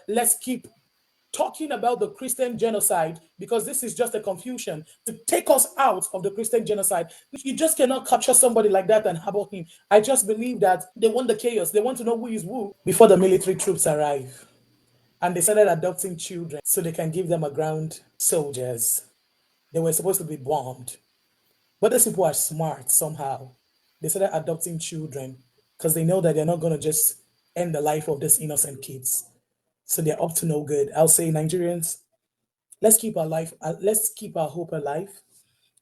Let's keep talking about the Christian genocide because this is just a confusion to take us out of the Christian genocide. You just cannot capture somebody like that and harbor him. I just believe that they want the chaos. They want to know who is who before the military troops arrive. And they started adopting children so they can give them a ground soldiers. They were supposed to be bombed. But these people are smart somehow. They started adopting children because they know that they're not going to just end the life of these innocent kids. So they're up to no good. I'll say, Nigerians, let's keep our life, let's keep our hope alive.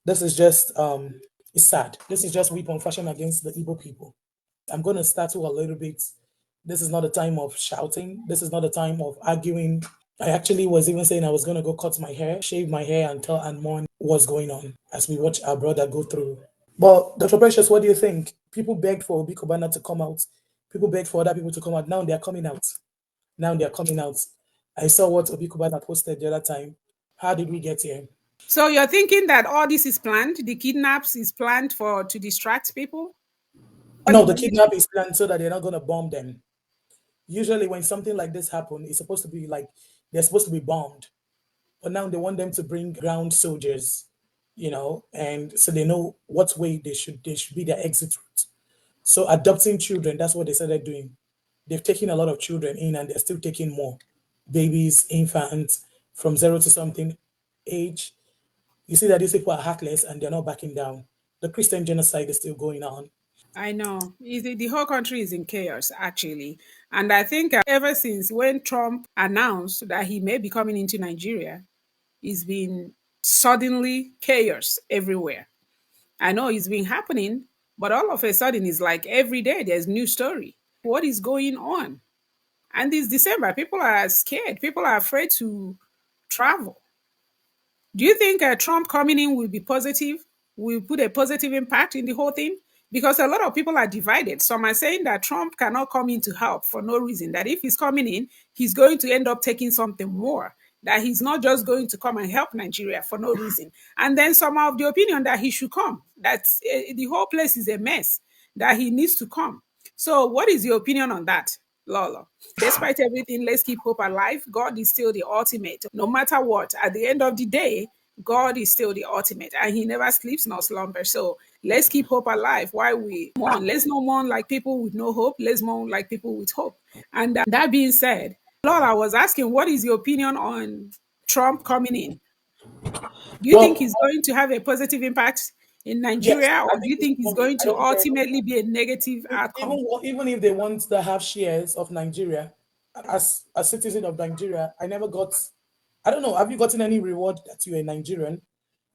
This is just, it's sad. This is just weapon fashion against the Igbo people. I'm going to startle a little bit. This is not a time of shouting. This is not a time of arguing. I actually was even saying I was going to go cut my hair, shave my hair, and tell and mourn what's going on as we watch our brother go through. But Dr. Precious, what do you think? People begged for Obi Kubana to come out. People begged for other people to come out. Now they're coming out. Now they're coming out. I saw what Obi Kubana posted the other time. How did we get here? So you're thinking that all this is planned? The kidnaps is planned to distract people? No, the kidnap is planned so that they're not going to bomb them. Usually, when something like this happens, it's supposed to be like they're supposed to be bombed. But now they want them to bring ground soldiers, and so they know what way they should be their exit route. So adopting children, that's what they started doing. They've taken a lot of children in and they're still taking more. Babies, infants, from 0 to something age. You see that these people are heartless and they're not backing down. The Christian genocide is still going on. I know. The whole country is in chaos, actually. And I think ever since when Trump announced that he may be coming into Nigeria, it's been suddenly chaos everywhere. I know it's been happening, but all of a sudden it's like every day there's new story. What is going on? And this December, people are scared. People are afraid to travel. Do you think Trump coming in will be positive? Will put a positive impact in the whole thing? Because a lot of people are divided. Some are saying that Trump cannot come in to help for no reason. That if he's coming in, he's going to end up taking something more. That he's not just going to come and help Nigeria for no reason. And then some of the opinion that he should come. That the whole place is a mess. That he needs to come. So, what is your opinion on that, Lola? Despite everything, let's keep hope alive. God is still the ultimate. No matter what, at the end of the day, God is still the ultimate and he never sleeps nor slumbers. So let's keep hope alive while we mourn. Let's not mourn like people with no hope. Let's mourn like people with hope. And that being said, Laura was asking, what is your opinion on Trump coming in? Do you think Well, he's going to have a positive impact in yes, Nigeria, I or do think you think he's going I to don't care. ultimately be a negative outcome? Even if they want to have shares of Nigeria, as a citizen of Nigeria, I never got. I don't know. Have you gotten any reward that you're a Nigerian?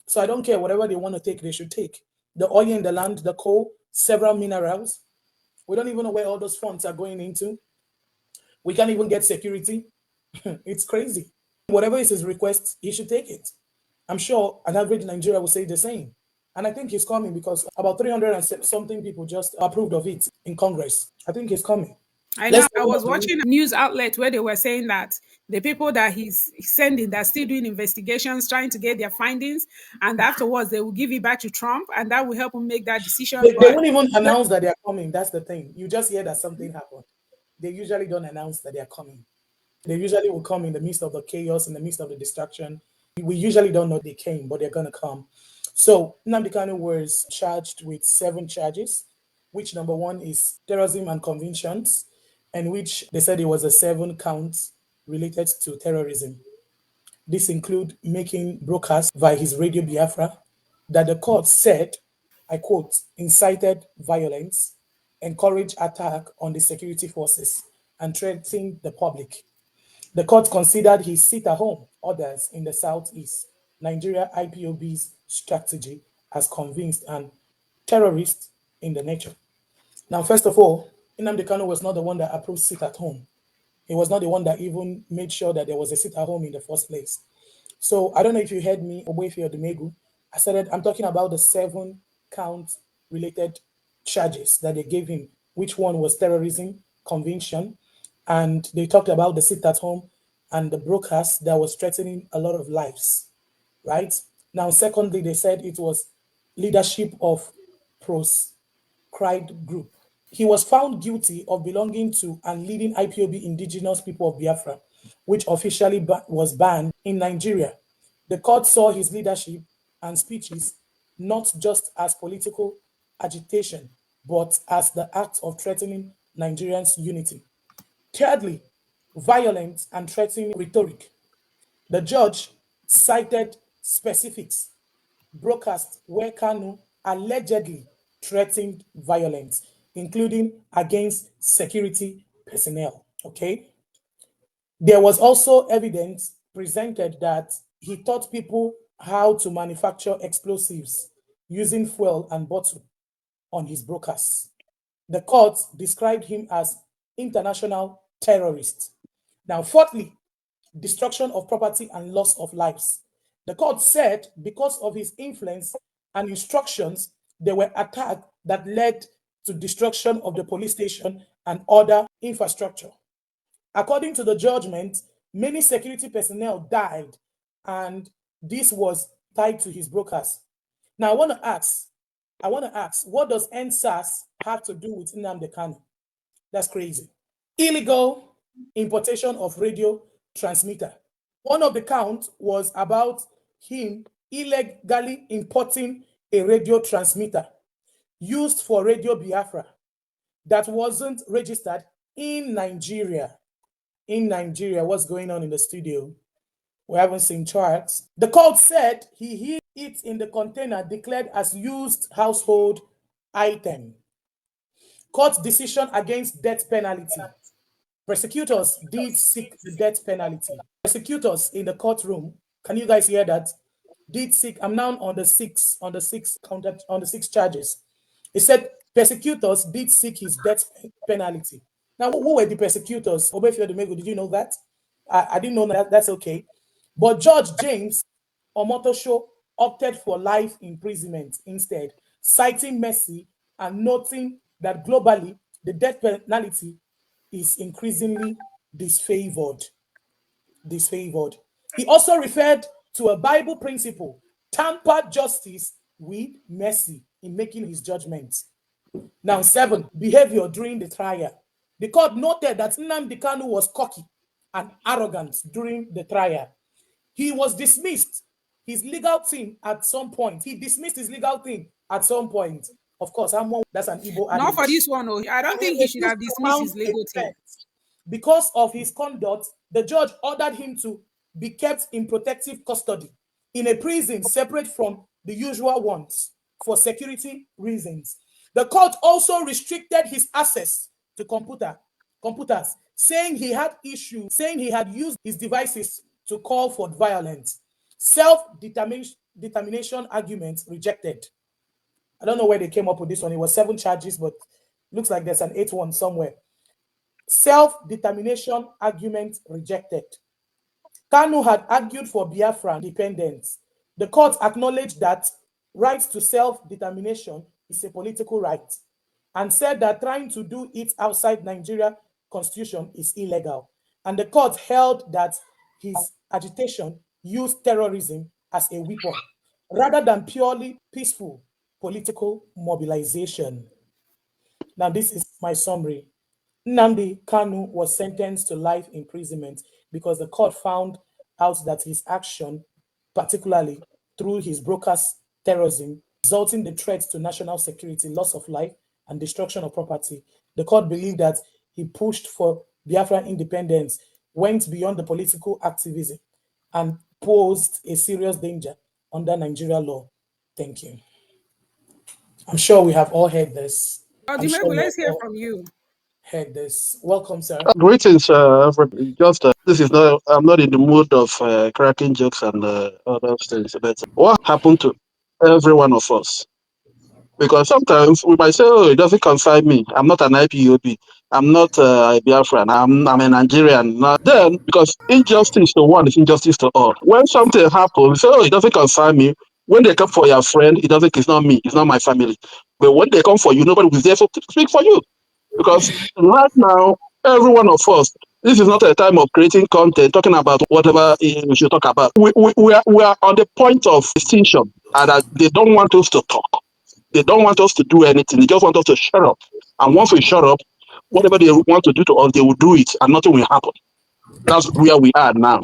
So I don't care. Whatever they want to take, they should take. The oil in the land, the coal, several minerals. We don't even know where all those funds are going into. We can't even get security. It's crazy. Whatever is his request, he should take it. I'm sure an average Nigeria will say the same. And I think he's coming because about 300 and something people just approved of it in Congress. I think he's coming. I know Let's I open was up the room. watching a news outlet where they were saying that the people that he's sending, they're still doing investigations, trying to get their findings, and afterwards they will give it back to Trump, and that will help him make that decision. They But won't even announce that they're coming. That's the thing. You just hear that something happened. They usually don't announce that they're coming. They usually will come in the midst of the chaos, in the midst of the distraction. We usually don't know they came, but they're going to come. So Nnamdi Kanu was charged with 7 charges, which number one is terrorism and convictions, and which they said it was a 7 counts related to terrorism. This include making broadcasts via his radio Biafra that the court said, I quote, incited violence, encouraged attack on the security forces, and threatened the public. The court considered his sit-at-home orders in the southeast, Nigeria IPOB's strategy as convinced and terrorist in the nature. Now, first of all, Nnamdi Kanu was not the one that approved sit-at-home. He was not the one that even made sure that there was a sit-at-home in the first place. So I don't know if you heard me, Oboefe Odumegu. I'm talking about the 7 count related charges that they gave him, which one was terrorism, conviction, and they talked about the sit at home and the broadcast that was threatening a lot of lives, right? Now, secondly, they said it was leadership of proscribed group. He was found guilty of belonging to and leading IPOB indigenous people of Biafra. which officially was banned in Nigeria. The court saw his leadership and speeches not just as political agitation, but as the act of threatening Nigerians' unity. Thirdly, violent and threatening rhetoric. The judge cited specifics broadcast where Kanu allegedly threatened violence, including against security personnel. Okay. There was also evidence presented that he taught people how to manufacture explosives using fuel and bottle on his broadcasts. The court described him as international terrorist. Now, fourthly, destruction of property and loss of lives. The court said because of his influence and instructions, there were attacks that led to destruction of the police station and other infrastructure. According to the judgment, many security personnel died, and this was tied to his broadcast. Now, I want to ask, what does NSAS have to do with Nnamdi Kanu? That's crazy. Illegal importation of radio transmitter. One of the counts was about him illegally importing a radio transmitter used for Radio Biafra that wasn't registered in Nigeria. In Nigeria, what's going on in the studio? We haven't seen charts. The court said he hid it in the container declared as used household item. Court decision against death penalty. Prosecutors did seek the death penalty. Prosecutors in the courtroom, can you guys hear that? Did seek. I'm now on the six charges. It said prosecutors did seek his death penalty. Now, who were the prosecutors? Obefio Domego, did you know that? I didn't know that. That's okay. But Judge James Omotosho opted for life imprisonment instead, citing mercy and noting that globally the death penalty is increasingly disfavored. He also referred to a Bible principle, tamper justice with mercy in making his judgments. Now, 7, behavior during the trial. The court noted that Nnamdi Kanu was cocky and arrogant during the trial. He was dismissed his legal team at some point. He dismissed his legal team at some point. Of course, that's an Igbo adage. Not for this one. Oh. I don't think he should have dismissed his legal team. Because of his conduct, the judge ordered him to be kept in protective custody in a prison separate from the usual ones for security reasons. The court also restricted his access to computers, saying he had used his devices to call for violence. Self-determination arguments rejected. I don't know where they came up with this one. It was 7 charges, but looks like there's an 8th one somewhere. Self-determination argument rejected. Kanu had argued for Biafra independence. The court acknowledged that right to self-determination is a political right and said that trying to do it outside Nigeria constitution is illegal. And the court held that his agitation used terrorism as a weapon rather than purely peaceful political mobilization. Now, this is my summary. Nnamdi Kanu was sentenced to life imprisonment because the court found out that his action, particularly through his broadcast terrorism, resulting in the threats to national security, loss of life, and destruction of property. The court believed that he pushed for Biafran independence, went beyond the political activism, and posed a serious danger under Nigeria law. Thank you. I'm sure we have all heard this. Let's hear from you. Heard this. Welcome, sir. Greetings, everybody. Just this is not. I'm not in the mood of cracking jokes and other things. But what happened to every one of us? Because sometimes we might say, "Oh, it doesn't concern me. I'm not an IPOB. I'm not a Biafran. I'm a Nigerian." Now, then, because injustice to one is injustice to all. When something happens, say, "Oh, it doesn't concern me." When they come for your friend, it doesn't. It's not me. It's not my family. But when they come for you, nobody will there to speak for you. Because right now, every one of us, this is not a time of creating content, talking about whatever we should talk about. We are on the point of extinction, and that they don't want us to talk. They don't want us to do anything. They just want us to shut up. And once we shut up, whatever they want to do to us, they will do it, and nothing will happen. That's where we are now.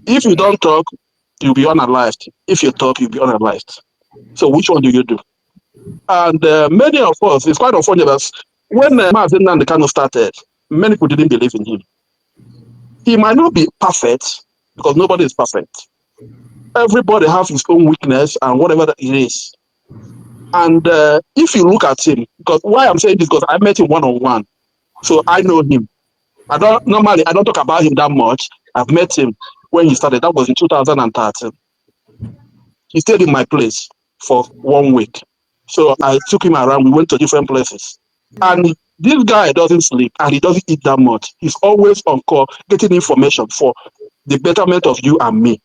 If you don't talk, you'll be unalived. If you talk, you'll be unalived. So which one do you do? And many of us, it's quite unfortunate, when Mazi Nnamdi Kanu started, many people didn't believe in him. He might not be perfect because nobody is perfect. Everybody has his own weakness and whatever that it is. And if you look at him, because why I'm saying this, because I met him one on one, so I know him. I don't talk about him that much. I've met him when he started. That was in 2013. He stayed in my place for 1 week. So I took him around. We went to different places. And this guy doesn't sleep and he doesn't eat that much. He's always on call, getting information for the betterment of you and me.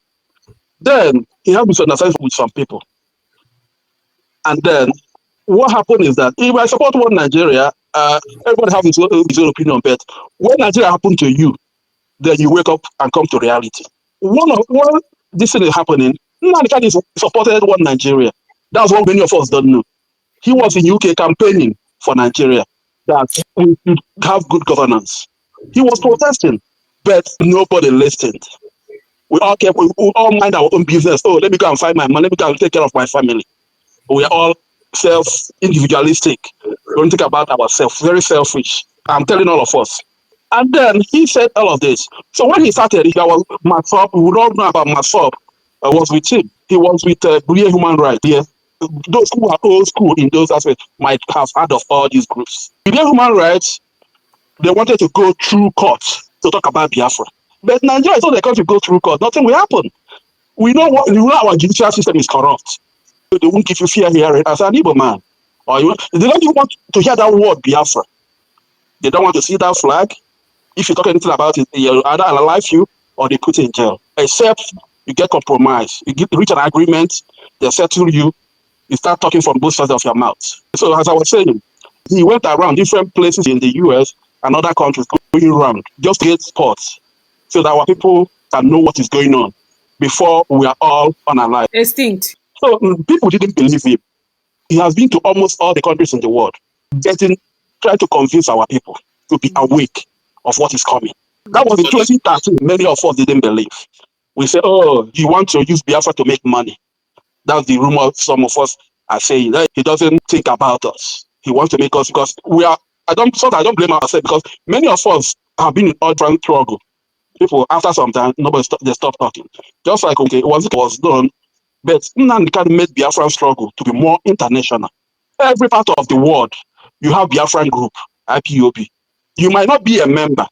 Then he had misunderstandings with some people. And then what happened is that if I support one Nigeria, everybody has his own opinion, but when Nigeria happened to you, then you wake up and come to reality. One this thing is happening, Nnamdi Kanu supported one Nigeria. That's what many of us don't know. He was in UK campaigning for Nigeria that we should have good governance. He was protesting, but nobody listened. We all mind our own business. Oh, let me go and find my money. Let me go and take care of my family. We are all self-individualistic. We don't think about ourselves. Very selfish. I'm telling all of us. And then he said all of this. So when he started, there was Masop. We would all know about Masop. Was with him. He was with Korean Human Rights. Yeah. Those who are old school in those aspects might have heard of all these groups. Korean Human Rights, they wanted to go through court to talk about Biafra. But Nigeria is not the country to go through court. Nothing will happen. We know our judicial system is corrupt. They won't give you fair hearing as an Igbo man. Or they don't even want to hear that word Biafra. They don't want to see that flag. If you talk anything about it, they'll either alive you or they put you in jail. Except you get compromise. You reach an agreement, they settle you, you start talking from both sides of your mouth. So as I was saying, he went around different places in the US and other countries going around, just to get spots so that our people can know what is going on before we are all unalive. Extinct. So people didn't believe him. He has been to almost all the countries in the world, trying to convince our people to be awake of what is coming. That was in 2013. Many of us didn't believe. We said, oh, you want to use Biafra to make money. That's the rumor some of us are saying. He doesn't think about us. He wants to make us, because we are, I don't blame ourselves, because many of us have been in urban struggle. People, after some time, they stop talking. Just like, okay, once it was done, but Nnamdi Kanu made Biafran struggle to be more international. Every part of the world, you have Biafran group, IPOB. You might not be a member,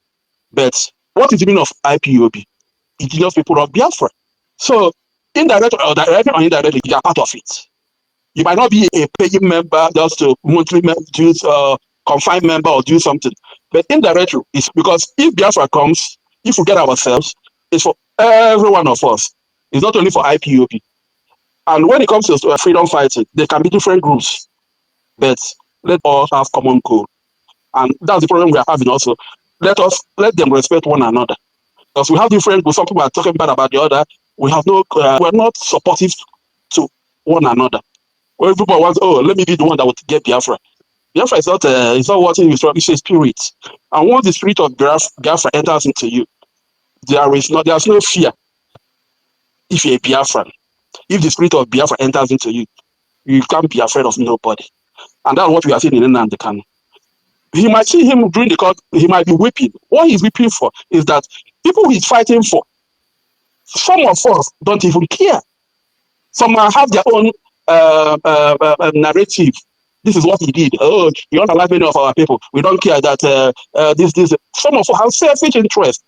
but what is the meaning of IPOB? Indigenous people of Biafra. So, indirectly or directly or indirectly, you are part of it. You might not be a paying member, just to monthly do confined member or do something. But indirectly, it's because if Biafra comes, if we get ourselves, it's for every one of us. It's not only for IPOB. And when it comes to freedom fighting, there can be different groups, but let all have common goal. And that's the problem we are having also. Let them respect one another. Because we have different groups. Some people are talking bad about the other. We're not supportive to one another. When people want, oh, let me be the one that would get Biafra. Biafra is not what it is, it's a spirit. And once the spirit of Biafra enters into you, there's no fear if you're a Biafran. If the spirit of Biafra enters into you, you can't be afraid of nobody. And that's what we are seeing in Nnamdi Kanu. He might see him during the court, he might be weeping. What he's weeping for is that people he's fighting for, some of us don't even care. Some have their own narrative. This is what he did. Oh, he unalive many of our people. We don't care that this. Some of us have selfish interest.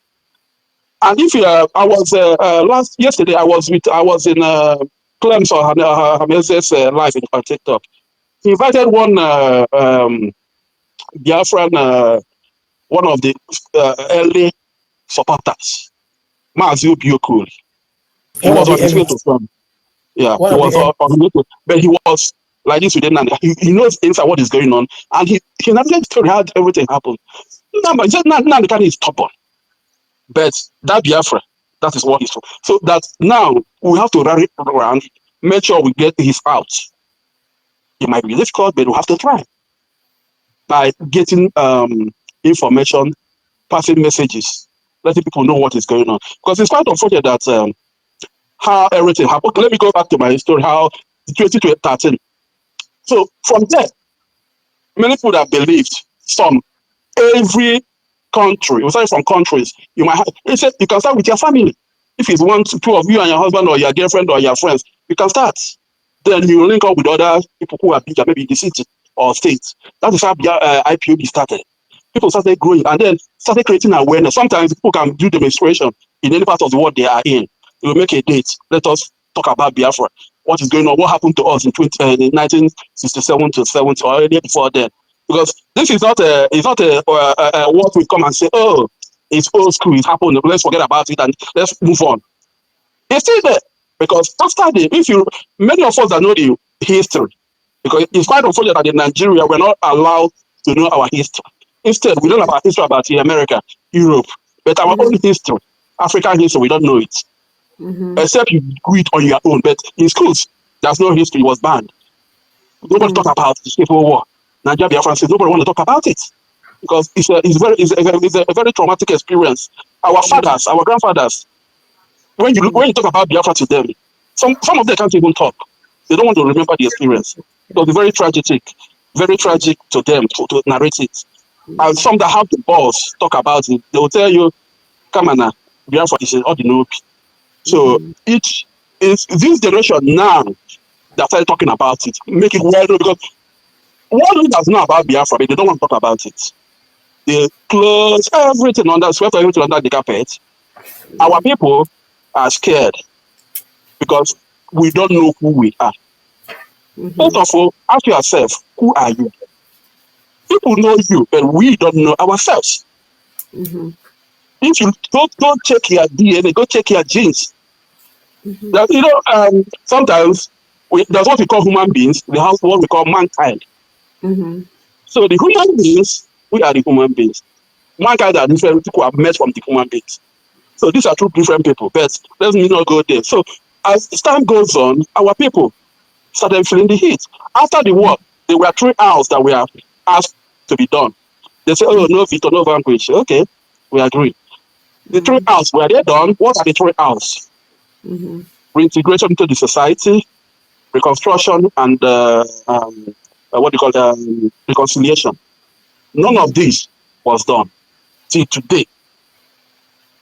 And if I was yesterday, I was in Clem's or Hameze's live on TikTok. He invited one Biafran, one of the early supporters, Mazi Obiokuri. He One was of on the his way elites. to come. Yeah, One he of the was on elites. his way to, but he was like this with Nnamdi. He knows inside what is going on, and he navigated through how everything happened. Nnamdi Kanu is stubborn, but that Biafra, that is what he's for. So that now we have to rally around, make sure we get his out. It might be difficult, but we have to try by getting information, passing messages. letting people know what is going on. Because it's quite unfortunate that how everything happened. Okay, let me go back to my story, how 2013. So from there, many people have believed from every country, we start from countries, you might have, you can start with your family. If it's one, two of you and your husband or your girlfriend or your friends, you can start. Then you link up with other people who are bigger, maybe in the city or state. That is how IPOB started. People started growing and then started creating awareness. Sometimes people can do demonstration in any part of the world they are in. They will make a date. Let us talk about Biafra. What is going on? What happened to us in 1967 to 70 or earlier before then? Because this is not what we come and say, oh, it's old school, it happened, let's forget about it and let's move on. It's still there. Because after many of us that know the history, because it's quite unfortunate that in Nigeria we're not allowed to know our history. Instead, we learn about history about America, Europe, but our own history, African history, we don't know it. Except you do it on your own. But in schools, there's no history, it was banned. Nobody talk about the Civil War. Nigeria, Biafra, nobody want to talk about it. Because it's a very traumatic experience. Our fathers, our grandfathers, when you talk about Biafra to them, some of them can't even talk. They don't want to remember the experience. It was very tragic to them to narrate it. And some that have the balls talk about it, they will tell you, come on now, Biafra is an ordinary. So it's this generation now that started talking about it, make it well known because one does know about Biafra, but they don't want to talk about it. They close everything swept everything under the carpet. Our people are scared because we don't know who we are. First of all, ask yourself, who are you? People know you, but we don't know ourselves. If you don't check your DNA, go check your genes. That, sometimes that's what we call human beings. We have what we call mankind. So the human beings, we are the human beings. Mankind are different people have met from the human beings. So these are two different people. But let me not go there. So as time goes on, our people started feeling the heat. After the war, there were 3 hours that were asked to be done. They say, oh, no veto, no vanquish. Okay, we agree. The 3 hours, were they done? What are the 3 hours? Reintegration into the society, reconstruction, and what do you call reconciliation. None of this was done till today.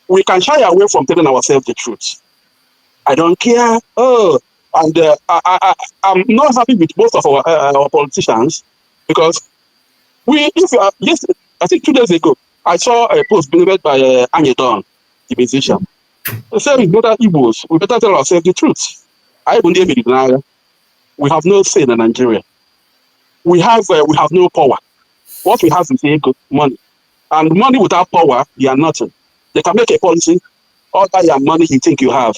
We can shy away from telling ourselves the truth. I don't care. Oh, and I'm not happy with most of our politicians because yes, I think 2 days ago, I saw a post being made by Anyedon, the musician. They said we better Igbos, we better tell ourselves the truth. I even name it denial. We have no say in Nigeria. We have no power. What we have is ego, money. And money without power, you are nothing. They can make a policy, all that your money you think you have.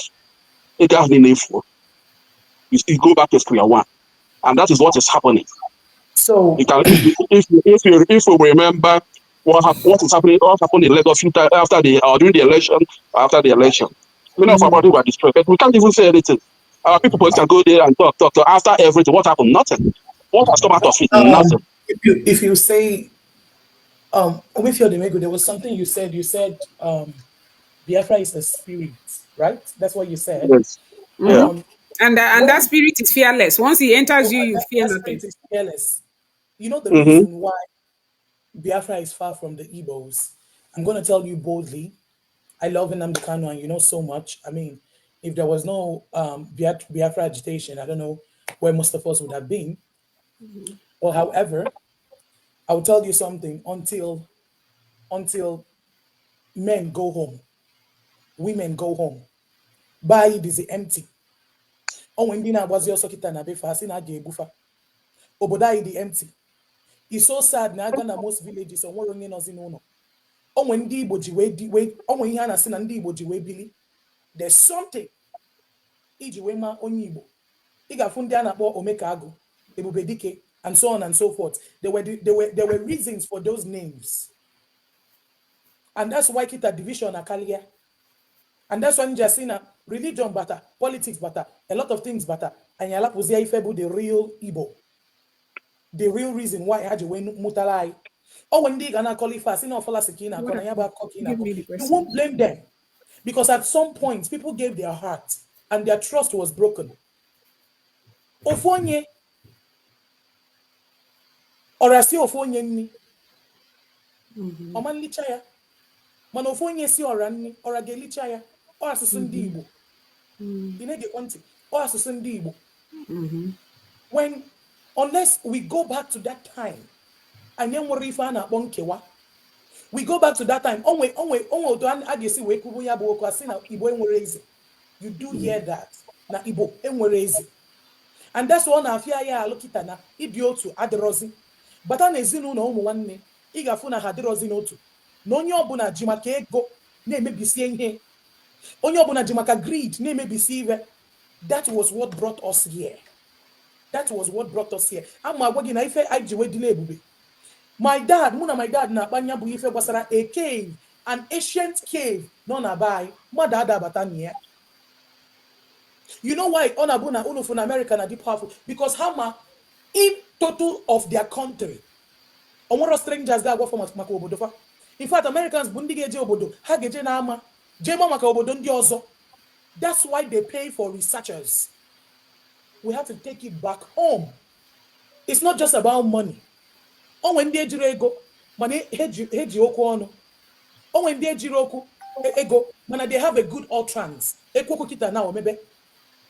It has been for. You go back to square one. And that is what is happening. So You can, if you remember what is happening, what happened in Lagos after during the election, after the election. Many of our body were destroyed, but we can't even say anything. Our people can go there and talk. After everything, what happened? Nothing. What has come out of it? Nothing. if you say with your Demego, there was something you said. You said Biafra is a spirit, right? That's what you said. Yes. Yeah. Um, And that when spirit is fearless. Once he enters you, you fear that nothing. spirit is careless, you know the Mm-hmm. reason why Biafra is far from the Igbos. I'm going to tell you boldly. I love Nnamdi Kanu, and you know so much. I mean, if there was no Biafra agitation, I don't know where most of us would have been. Or however, I will tell you something. Until men go home, women go home. Buy is empty. Oh, when dinner was your sokita na befa, asị na a ga-egbufa. Obodo anyị dị empty. It's so sad na aga na most villages onwere onye nọzi n'ụlọ. Onwe ndị Igbo ji onwe ihe a na-asị na ndị Igbo ji wee bili. There's something iji wee ma onye Igbo. Ị ga-afụ ndị a na-akpọ Omekagụ, Ebube Dike, and so on and so forth. There were reasons for those names. And that's why kita division akalia. And that's why Njasina, religion better, politics better, a lot of things better. And Yala Puzia Ifebu, the real Igbo. The real reason why Haji went Mutalai. Or when they gonna call it fast, you know, Falasikina, What Konayaba happened? Kokina, Give me the you question. won't blame them because at some point people gave their heart and their trust was broken. Ofonye, or I see Ofonye ni, Oman Lichaya, Man Ofonye si or Rani, or a Gelichaya, or a Susundibo, Inege Quanti, or a Susundibo. When, unless we go back to that time, and then we na bonkewa, we go back to that time. Onwe, do an agesi we kubu ya bo kwasi na Ibo enwerezi. You do hear that na Ibo enwerezi. And that's one afia ya alokita na idi otu adirozi. Bata na ezinụlọ ụmụ nwanne, ị ga-afụ na ha adịrọzi n'otu. Na onye ọbụla ji maka ego na-emebisie ihe. Onye ọbụla ji maka greed na-emebisi ihe. That was what brought us here. That was what brought us here. Ama agwa gị na ife anyị ji wedile ebube. My dad, mụ na my dad na-akpanya bụ ife gbasara a cave, an ancient cave nọ na be anyị. Mmadụ adabata na ya. You know why Onabuna Ulufu in America na deep powerful? Because Hama, in total of their country, on one of strangers that go from maka obodo fa. In fact, Americans bundi geje obodo, ha geje na ama, jema maka obodo ndi ozo. That's why they pay for researchers. We have to take it back home. It's not just about money. Onwe ndị ejiri ego, mana heji okwu ọnụ. Onwe ndị ejiri okwu ego, mana they have a good utterance. Ekwu kita na omebe.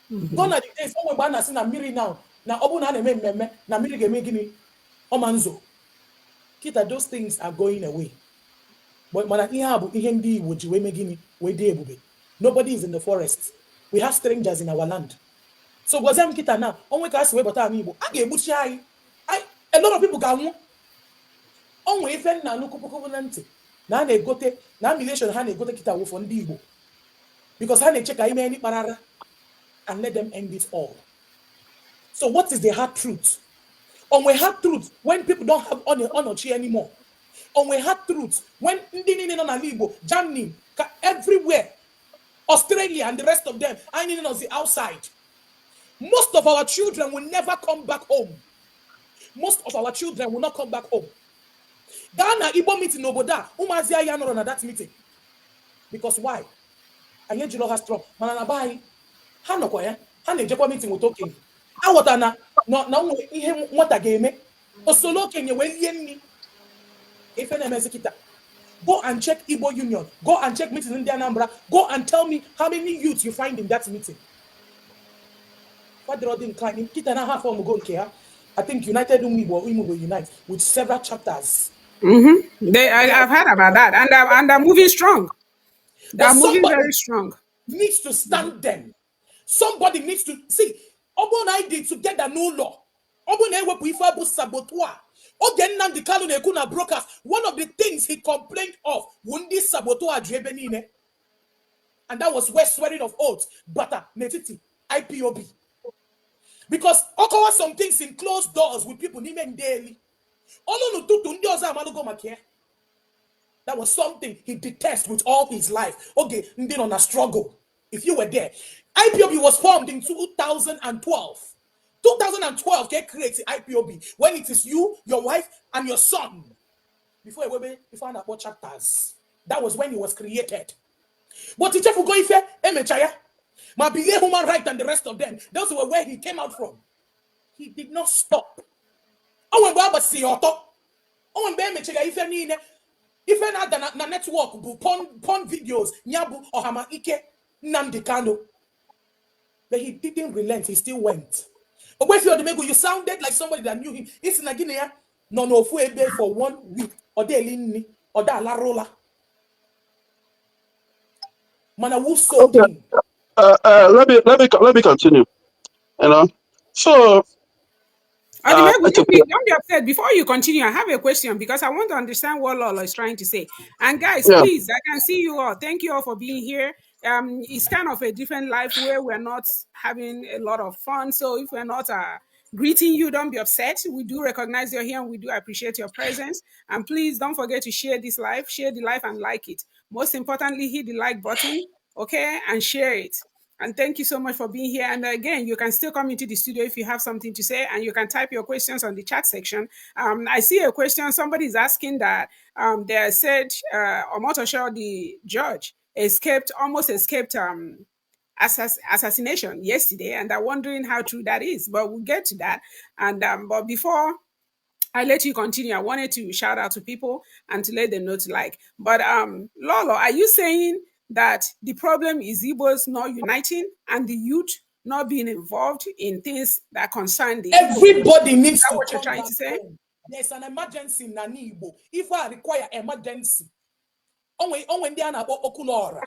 Gone are the days onwe gba na si na mmiri now na ọ bụ na na-eme mmemme na mmiri ga-eme gịnị ọmanzo. Kita those things are going away. But mana ihe a bụ ihe ndị Igbo ji wee mee gịnị wee dị ebube. Nobody is in the forest. We have strangers in our land. So gwazie m kita na onwe ka asi wee bata anyị Igbo a ga-egbuchi anyị. A lot of people ga-anwụ. Onwe ife nna nnukwu puku na ntị na a na-egote na ammunition ha na-egote kita wụ for ndị Igbo. Because ha na-eche ka ime anyị kparara and let them end it all. So what is the hard truth? On we hard truth, when people don't have honour anymore. On we hard truth, when Germany, everywhere, Australia and the rest of them, I need on the outside. Most of our children will never come back home. Most of our children will not come back home. Ghana Igbo meeting Oboda, Umazia Yanoro na that meeting. Because why? Anyejilo has strong. Mananabai. Ha nọkwa ya ha na-ejekwa meeting with okenye aghọta na ihe nwata ga-eme osolo okenye wee lie nri ife na-emezi kịta. Go and check Igbo Union, go and check meeting in Anambra, go and tell me how many youths you find in that meeting. Inclining kita na half go nke ha. I think United Umigbo Unite with several chapters. I've heard about that, and they're moving strong. They're But moving somebody very strong. needs to stand them. Somebody needs to see. Obon I did together no law. Obon I wepu ifa bu sabotua. Oge Nnamdi Kanu na-ekwu na broadcast. One of the things he complained of wundi sabotua drebenine. And that was where swearing of oaths. Bata netiti IPOB. Because okowa some things in closed doors with people nimen daily. Olo nututu ndi oza amalugo makia. That was something he detests with all his life. Okay, ndi on a struggle. If you were there, IPOB was formed in 2012. 2012 get created IPOB when it is you, your wife, and your son. Before we found out what chapters. That was when it was created. But the chef will go ife emechaya. Ma believe human right and the rest of them. Those were where he came out from. He did not stop. Owen baba si oto. Owen be emechaya ife niile. Ife na network bu porn videos nyabu ohama ike Nnamdi Kanu. But he didn't relent, he still went. You sounded like somebody that knew him. It's in Guinea. No, for 1 week. Or they lini. Or that la rola. Mana who sold him? Let me continue. You know, so Adimegu, Ethiopia. don't be upset. Before you continue, I have a question because I want to understand what Lolo is trying to say. And guys, Yeah. please, I can see you all. Thank you all for being here. It's kind of a different life where we're not having a lot of fun. So if we're not greeting you, don't be upset. We do recognize you're here and we do appreciate your presence. And please don't forget to share this live, share the live and like it. Most importantly, hit the like button, okay, and share it. And thank you so much for being here. And again, you can still come into the studio if you have something to say, and you can type your questions on the chat section. I see a question. Somebody is asking that they said Omotosho, the judge, almost escaped assassination yesterday, and they're wondering how true that is. But we'll get to that. And but before I let you continue, I wanted to shout out to people and to let them know to like. But Lolo, are you saying that the problem is Igbos not uniting and the youth not being involved in things that concern the Igbo people? Everybody Is needs that to what you're come trying back to say? home. There's an emergency in Nanibo. If I require emergency, only they are about Okulora.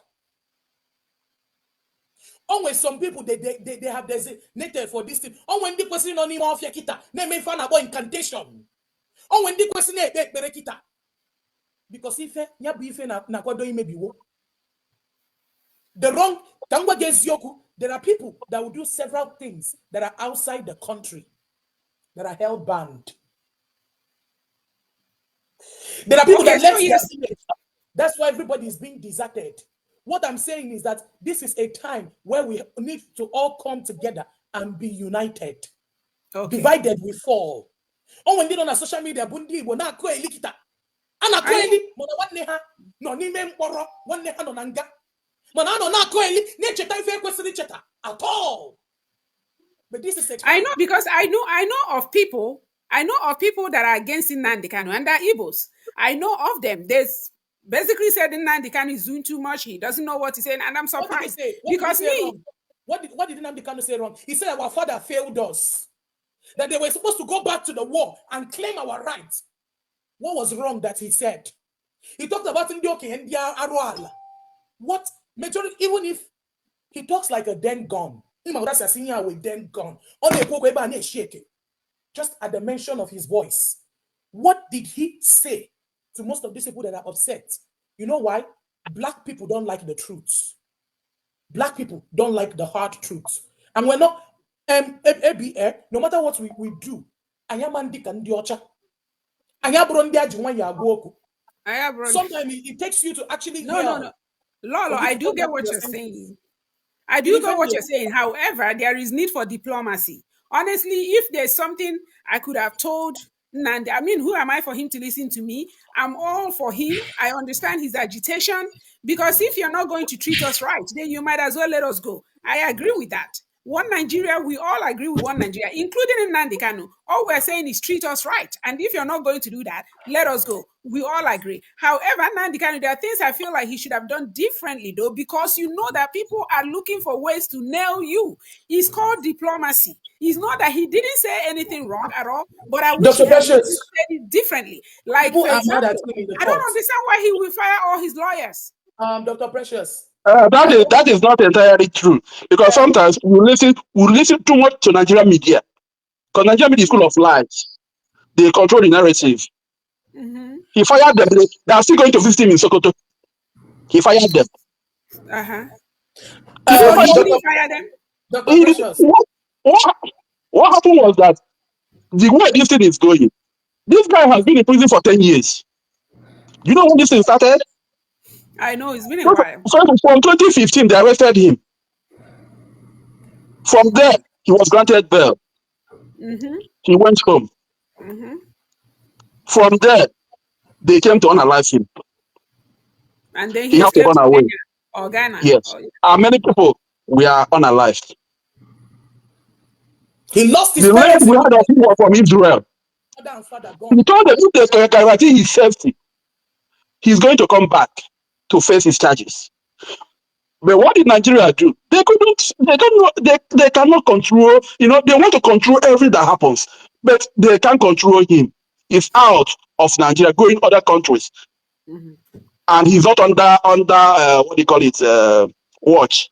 Always some people they have designated for this thing. Oh, when the person on him off your kita, they may find about incantation. Oh, when the person kita. Because if na kwado maybe wo. The wrong there are people that will do several things that are outside the country that are held banned. There are people that left their village. That's why everybody is being deserted. What I'm saying is that this is a time where we need to all come together and be united. Okay. Divided we fall. Oh, when they don't have social media, bundi will not go elikita. Ana ko eli, mona wanne ha no ni memporo, wanne ha no nanga. Mona no na ko eli, ne cheta ife kwesiri cheta at all. But this is a time. I know because I know of people that are against Nnamdi Kanu, and they're Igbos. I know of them. There's basically said Nnamdi Kanu is doing too much. He doesn't know what he's saying, and I'm surprised. What did Nnamdi Kanu say wrong? He said our father failed us. That they were supposed to go back to the war and claim our rights. What was wrong that he said? He talked about Ndioki and Aruala. What majority, even if he talks like a den gun, with den gun, just at the mention of his voice, what did he say to most of these people that are upset? You know why? Black people don't like the truth. Black people don't like the hard truth. And we're not, no matter what we do, sometimes it takes you to actually no. Lolo, I do get what you're saying. I do get what you're saying. However, there is need for diplomacy. Honestly, if there's something I could have told Nnamdi, I mean, who am I for him to listen to me? I'm all for him. I understand his agitation, because if you're not going to treat us right, then you might as well let us go. I agree with that. One Nigeria, we all agree with one Nigeria, including Nnamdi Kanu. All we're saying is treat us right. And if you're not going to do that, let us go. We all agree. However, Nnamdi Kanu, there are things I feel like he should have done differently, though, because you know that people are looking for ways to nail you. It's called diplomacy. It's not that he didn't say anything wrong at all, but I wish he had said it differently. Like, for example, I don't understand why he will fire all his lawyers. Dr. Precious. That is not entirely true, because sometimes we listen too much to Nigerian media, because Nigerian media is full of lies. They control the narrative. Mm-hmm. He fired them. They are still going to visit him in Sokoto. He fired them. He didn't fire them. Dr. Precious. What happened was that the way this thing is going, this guy has been in prison for 10 years. You know when this thing started? I know, it's been a while. So from 2015, they arrested him. From there, he was granted bail. Mm-hmm. He went home. Mm-hmm. From there, they came to unalive him. And then he had to run away. Or Ghana. Yes. And many people were unalived. He lost his the parents. The we had of him was from Israel. He told them if they guarantee his safety, he's going to come back to face his charges. But what did Nigeria do? They cannot control, they want to control everything that happens, but they can't control him. He's out of Nigeria, going other countries. Mm-hmm. And he's not under what do you call it, watch.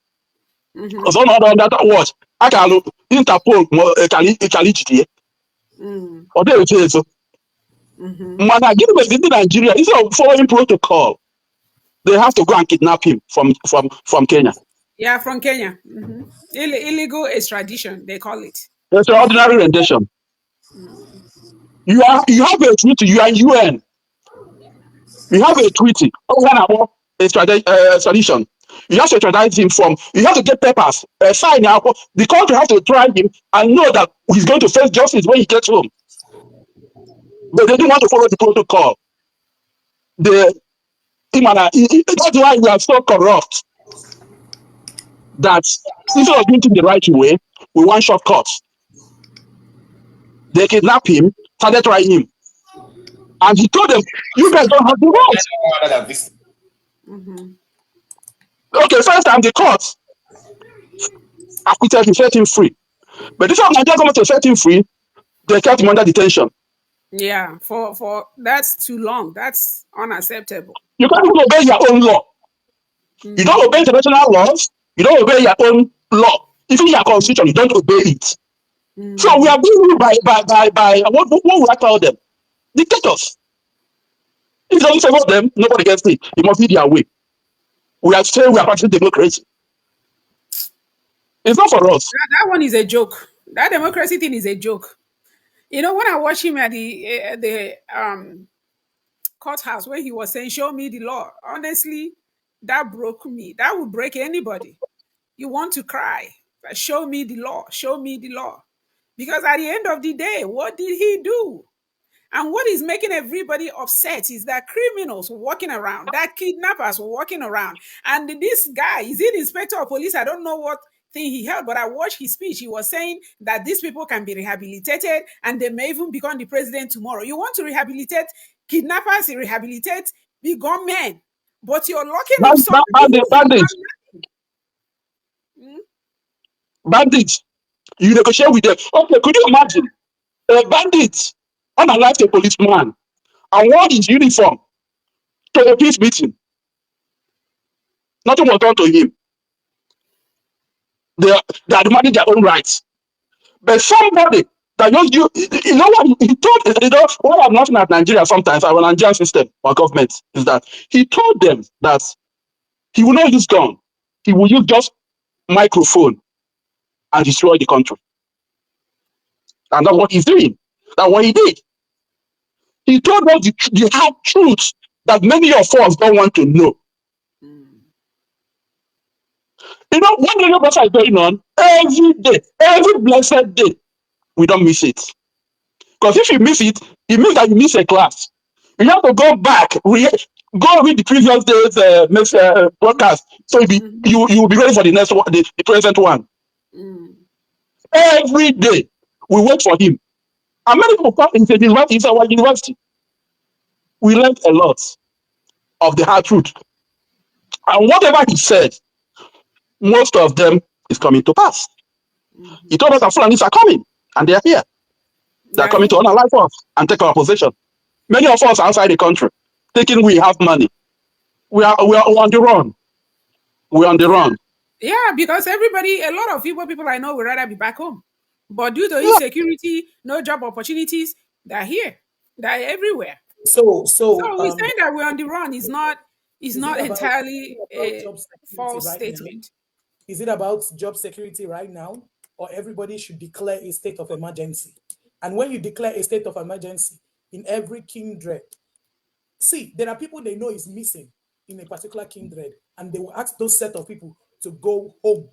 Mm-hmm. So not under that watch. I can look Interpol, or they will say so. Nigeria, instead of following protocol, they have to go and kidnap him from Kenya. Yeah, from Kenya. Mm-hmm. Illegal extradition, they call it. Extraordinary rendition. You have a treaty. You are UN. You have a treaty. Extradition. You have to extradite him from. You have to get papers, sign. The country have to try him and know that he's going to face justice when he gets home. But they don't want to follow the protocol. The that's why we are so corrupt that instead of doing things the right way, we want shortcuts. They kidnap him, started trying him, and he told them, "You guys don't have the right." Okay, first time the court acquitted him, set him free. But this time Nigeria government to set him free, they kept him under detention. Yeah, for that's too long. That's unacceptable. You can't even obey your own law. You don't obey international laws. You don't obey your own law. Even your constitution, you don't obey it. So we are being ruled by what would I call them? Dictators. If you don't favor them, nobody gets it. It must be their way. We are saying we are practicing democracy. It's not for us. That one is a joke. That democracy thing is a joke. You know, when I watched him at the courthouse, when he was saying, "Show me the law," honestly, that broke me. That would break anybody. You want to cry, like, show me the law, show me the law. Because at the end of the day, what did he do? And what is making everybody upset is that criminals were walking around, that kidnappers were walking around. And this guy, is he the inspector of police? I don't know what thing he held, but I watched his speech. He was saying that these people can be rehabilitated and they may even become the president tomorrow. You want to rehabilitate kidnappers, rehabilitate the gunmen, but you're locking up somebody who's Bandits. You negotiate with them. Okay, could you imagine a bandit unalived a policeman and wore his uniform to a peace meeting? Nothing was done to him. They are demanding their own rights. But somebody that just you know what he told, what I'm laughing at Nigeria sometimes, our Nigerian system or government, is that he told them that he will not use gun, he will use just microphone and destroy the country. And that's what he's doing. That's what he did. He told us the hard truth that many of us don't want to know. You know, when the process is going on, every day, every blessed day, we don't miss it. Because if you miss it, it means that you miss a class. You have to go back, go read the previous day's broadcast, so you will be ready for the next one, the present one. Every day, we wait for him. And many people come into our university. We learned a lot of the hard truth. And whatever he said, most of them is coming to pass. He told us that Fulanis are coming, and they are here. They are coming to unalive us and take our possession. Many of us are outside the country, thinking we have money. We are on the run. We're on the run. Yeah, because everybody, a lot of people I know would rather be back home. But due to insecurity, no job opportunities, they're here. They're everywhere. So we're saying that we're on the run is not entirely a false statement. Is it about job security right now, or everybody should declare a state of emergency? And when you declare a state of emergency in every kindred, see, there are people they know is missing in a particular kindred, and they will ask those set of people to go home.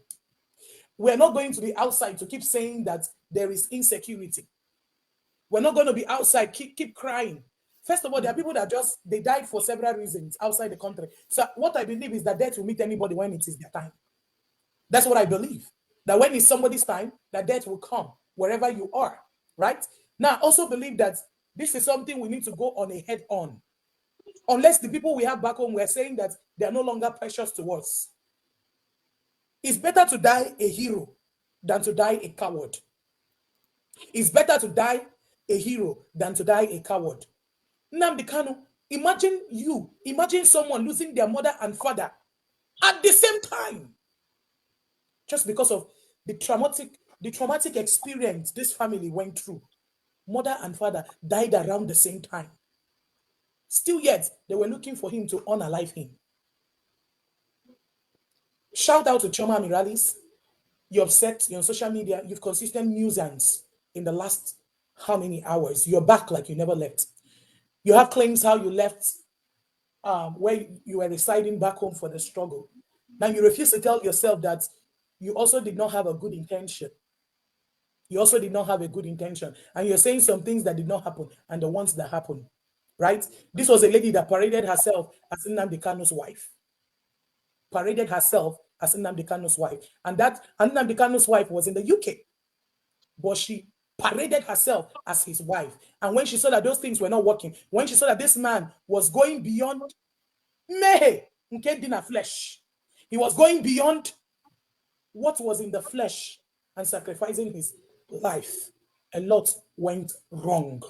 We're not going to be outside to keep saying that there is insecurity. We're not going to be outside, keep crying. First of all, there are people that they died for several reasons outside the country. So what I believe is that death will meet anybody when it is their time. That's what I believe. That when it's somebody's time, that death will come wherever you are, right? Now, I also believe that this is something we need to go on a head-on. Unless the people we have back home were saying that they are no longer precious to us. It's better to die a hero than to die a coward. It's better to die a hero than to die a coward. Nnamdi Kanu, imagine someone losing their mother and father at the same time. Just because of the traumatic experience this family went through. Mother and father died around the same time. Still yet, they were looking for him to unalive him. Shout out to Choma Miralis. You're upset, you're on social media, you've consistent nuisance in the last how many hours? You're back like you never left. You have claims how you left where you were residing back home for the struggle. Now you refuse to tell yourself that you also did not have a good intention. You also did not have a good intention. And you're saying some things that did not happen and the ones that happened. Right? This was a lady that paraded herself as Nnamdi Kanu's wife. Paraded herself as Nnamdi Kanu's wife. And that Nnamdi Kanu's wife was in the UK. But she paraded herself as his wife. And when she saw that those things were not working, when she saw that this man was going beyond mehe, flesh, he was going beyond what was in the flesh and sacrificing his life, a lot went wrong.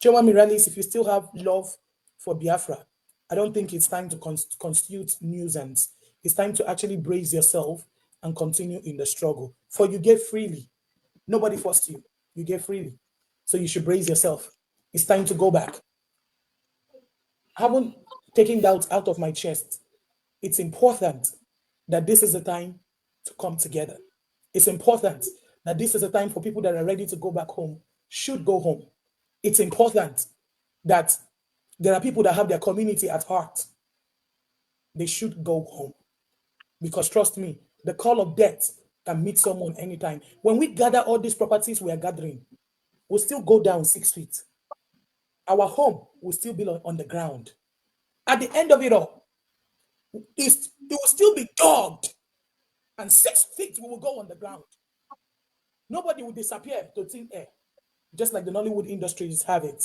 Chema Miralis, if you still have love for Biafra, I don't think it's time to constitute nuisance. It's time to actually brace yourself and continue in the struggle. For you gave freely. Nobody forced you. You gave freely. So you should brace yourself. It's time to go back. I haven't taken doubts out of my chest. It's important that this is the time to come together. It's important that this is a time for people that are ready to go back home, should go home. It's important that there are people that have their community at heart. They should go home. Because trust me, the call of death can meet someone anytime. When we gather all these properties we are gathering, we'll still go down 6 feet. Our home will still be on the ground. At the end of it all, it will still be dogged. And 6 feet we will go on the ground. Nobody will disappear to thin air, just like the Nollywood industries have it.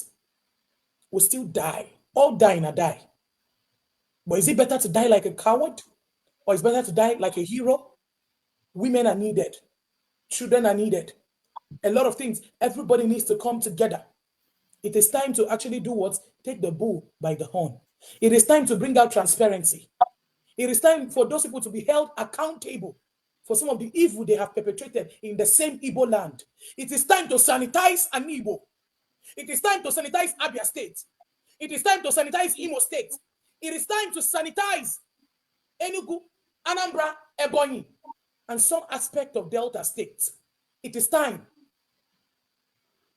We'll still die. All die in a die. But is it better to die like a coward? Or is it better to die like a hero? Women are needed. Children are needed. A lot of things. Everybody needs to come together. It is time to actually do what? Take the bull by the horn. It is time to bring out transparency. It is time for those people to be held accountable for some of the evil they have perpetrated in the same Igbo land. It is time to sanitize an Igbo. It is time to sanitize Abia State. It is time to sanitize Imo State. It is time to sanitize Enugu, Anambra, Ebonyi, and some aspect of Delta State. It is time.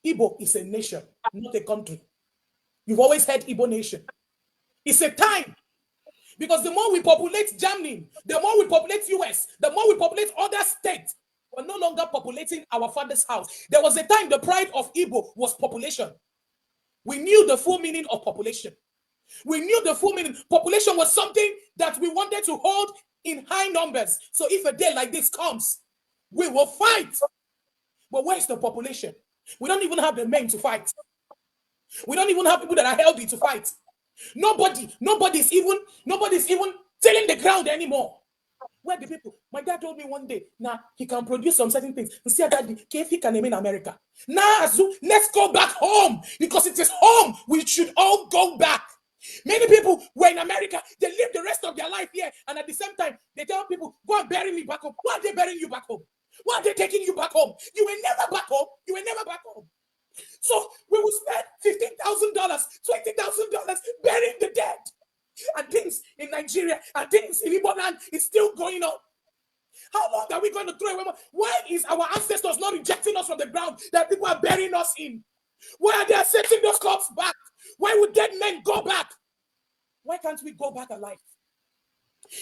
Igbo is a nation, not a country. You've always heard Igbo nation. It's a time. Because the more we populate Germany, the more we populate US, the more we populate other states, we're no longer populating our father's house. There was a time the pride of Igbo was population. We knew the full meaning of population. We knew the full meaning. Population was something that we wanted to hold in high numbers. So if a day like this comes, we will fight. But where's the population? We don't even have the men to fight. We don't even have people that are healthy to fight. Nobody's even tilling the ground anymore. Where the people? My dad told me one day, now he can produce some certain things. You see that KFC can name in America. Now, let's go back home because it is home. We should all go back. Many people were in America. They live the rest of their life here, and at the same time, they tell people, "Go and bury me back home." Why are they burying you back home? Why are they taking you back home? You were never back home. You were never back home. So we will spend $15,000, $20,000 burying the dead. And things in Nigeria and things in Igbo land is still going on. How long are we going to throw away? Why is our ancestors not rejecting us from the ground that people are burying us in? Why are they accepting those corpses back? Why would dead men go back? Why can't we go back alive?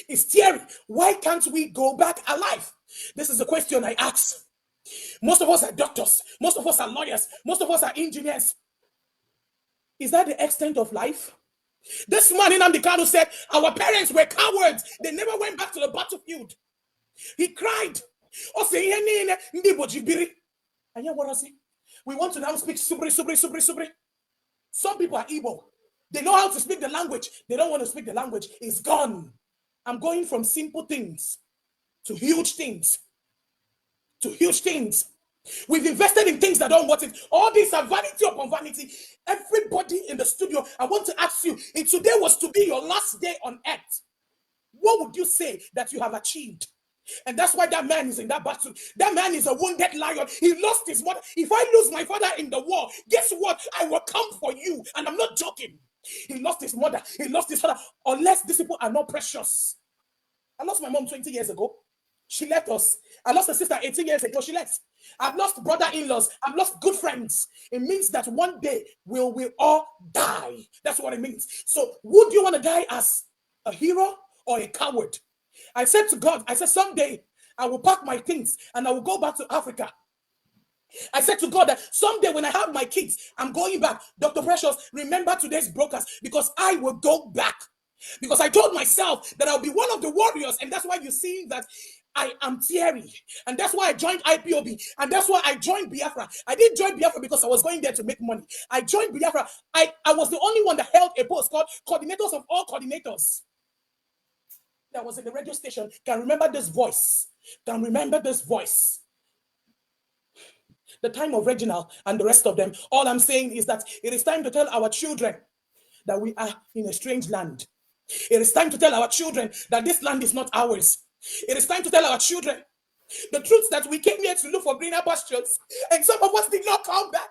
It's theory. Why can't we go back alive? This is a question I ask. Most of us are doctors. Most of us are lawyers. Most of us are engineers. Is that the extent of life? This man in Nnamdi Kanu said, our parents were cowards. They never went back to the battlefield. He cried. And yet what does he? We want to now speak subri. Some people are Igbo. They know how to speak the language. They don't want to speak the language. It's gone. I'm going from simple things to huge things. To huge things. We've invested in things that don't want it. All these are vanity upon vanity. Everybody in the studio, I want to ask you, if today was to be your last day on earth, what would you say that you have achieved? And that's why that man is in that battle. That man is a wounded lion. He lost his mother. If I lose my father in the war, guess what? I will come for you. And I'm not joking. He lost his mother. He lost his father. Unless these people are not precious. I lost my mom 20 years ago. She left us. I lost a sister 18 years ago. She left. I've lost brother-in-laws. I've lost good friends. It means that one day we will all die. That's what it means. So would you want to die as a hero or a coward? I said to God, I said, someday I will pack my things and I will go back to Africa. I said to God that someday when I have my kids, I'm going back. Dr. Precious, remember today's broadcast because I will go back. Because I told myself that I'll be one of the warriors, and that's why you see that I am Thierry, and that's why I joined IPOB, and that's why I joined Biafra. I didn't join Biafra because I was going there to make money. I joined Biafra. I was the only one that held a post called Coordinators of All Coordinators. That was in the radio station. Can remember this voice. Can remember this voice. The time of Reginald and the rest of them. All I'm saying is that it is time to tell our children that we are in a strange land. It is time to tell our children that this land is not ours. It is time to tell our children the truth that we came here to look for greener pastures, and some of us did not come back.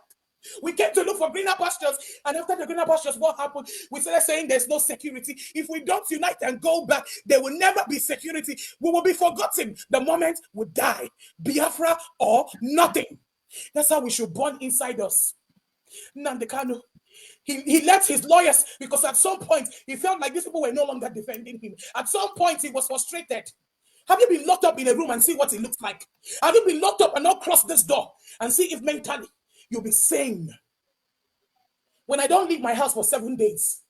We came to look for greener pastures, and after the greener pastures, what happened? We started saying there's no security. If we don't unite and go back, there will never be security. We will be forgotten the moment we die. Biafra or nothing. That's how we should burn inside us. Nnamdi Kanu, he left his lawyers because at some point he felt like these people were no longer defending him. At some point he was frustrated. Have you been locked up in a room and see what it looks like? Have you been locked up and not crossed this door and see if mentally you'll be sane? When I don't leave my house for 7 days,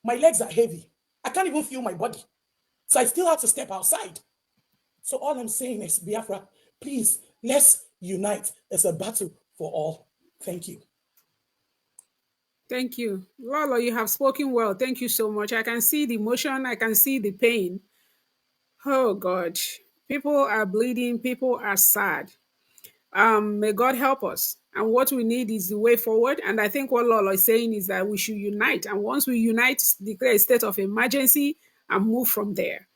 my legs are heavy. I can't even feel my body. So I still have to step outside. So all I'm saying is, Biafra, please, let's unite. It's a battle for all. Thank you. Thank you. Lolo, you have spoken well. Thank you so much. I can see the emotion. I can see the pain. Oh, God. People are bleeding. People are sad. May God help us. And what we need is the way forward. And I think what Lolo is saying is that we should unite. And once we unite, declare a state of emergency and move from there.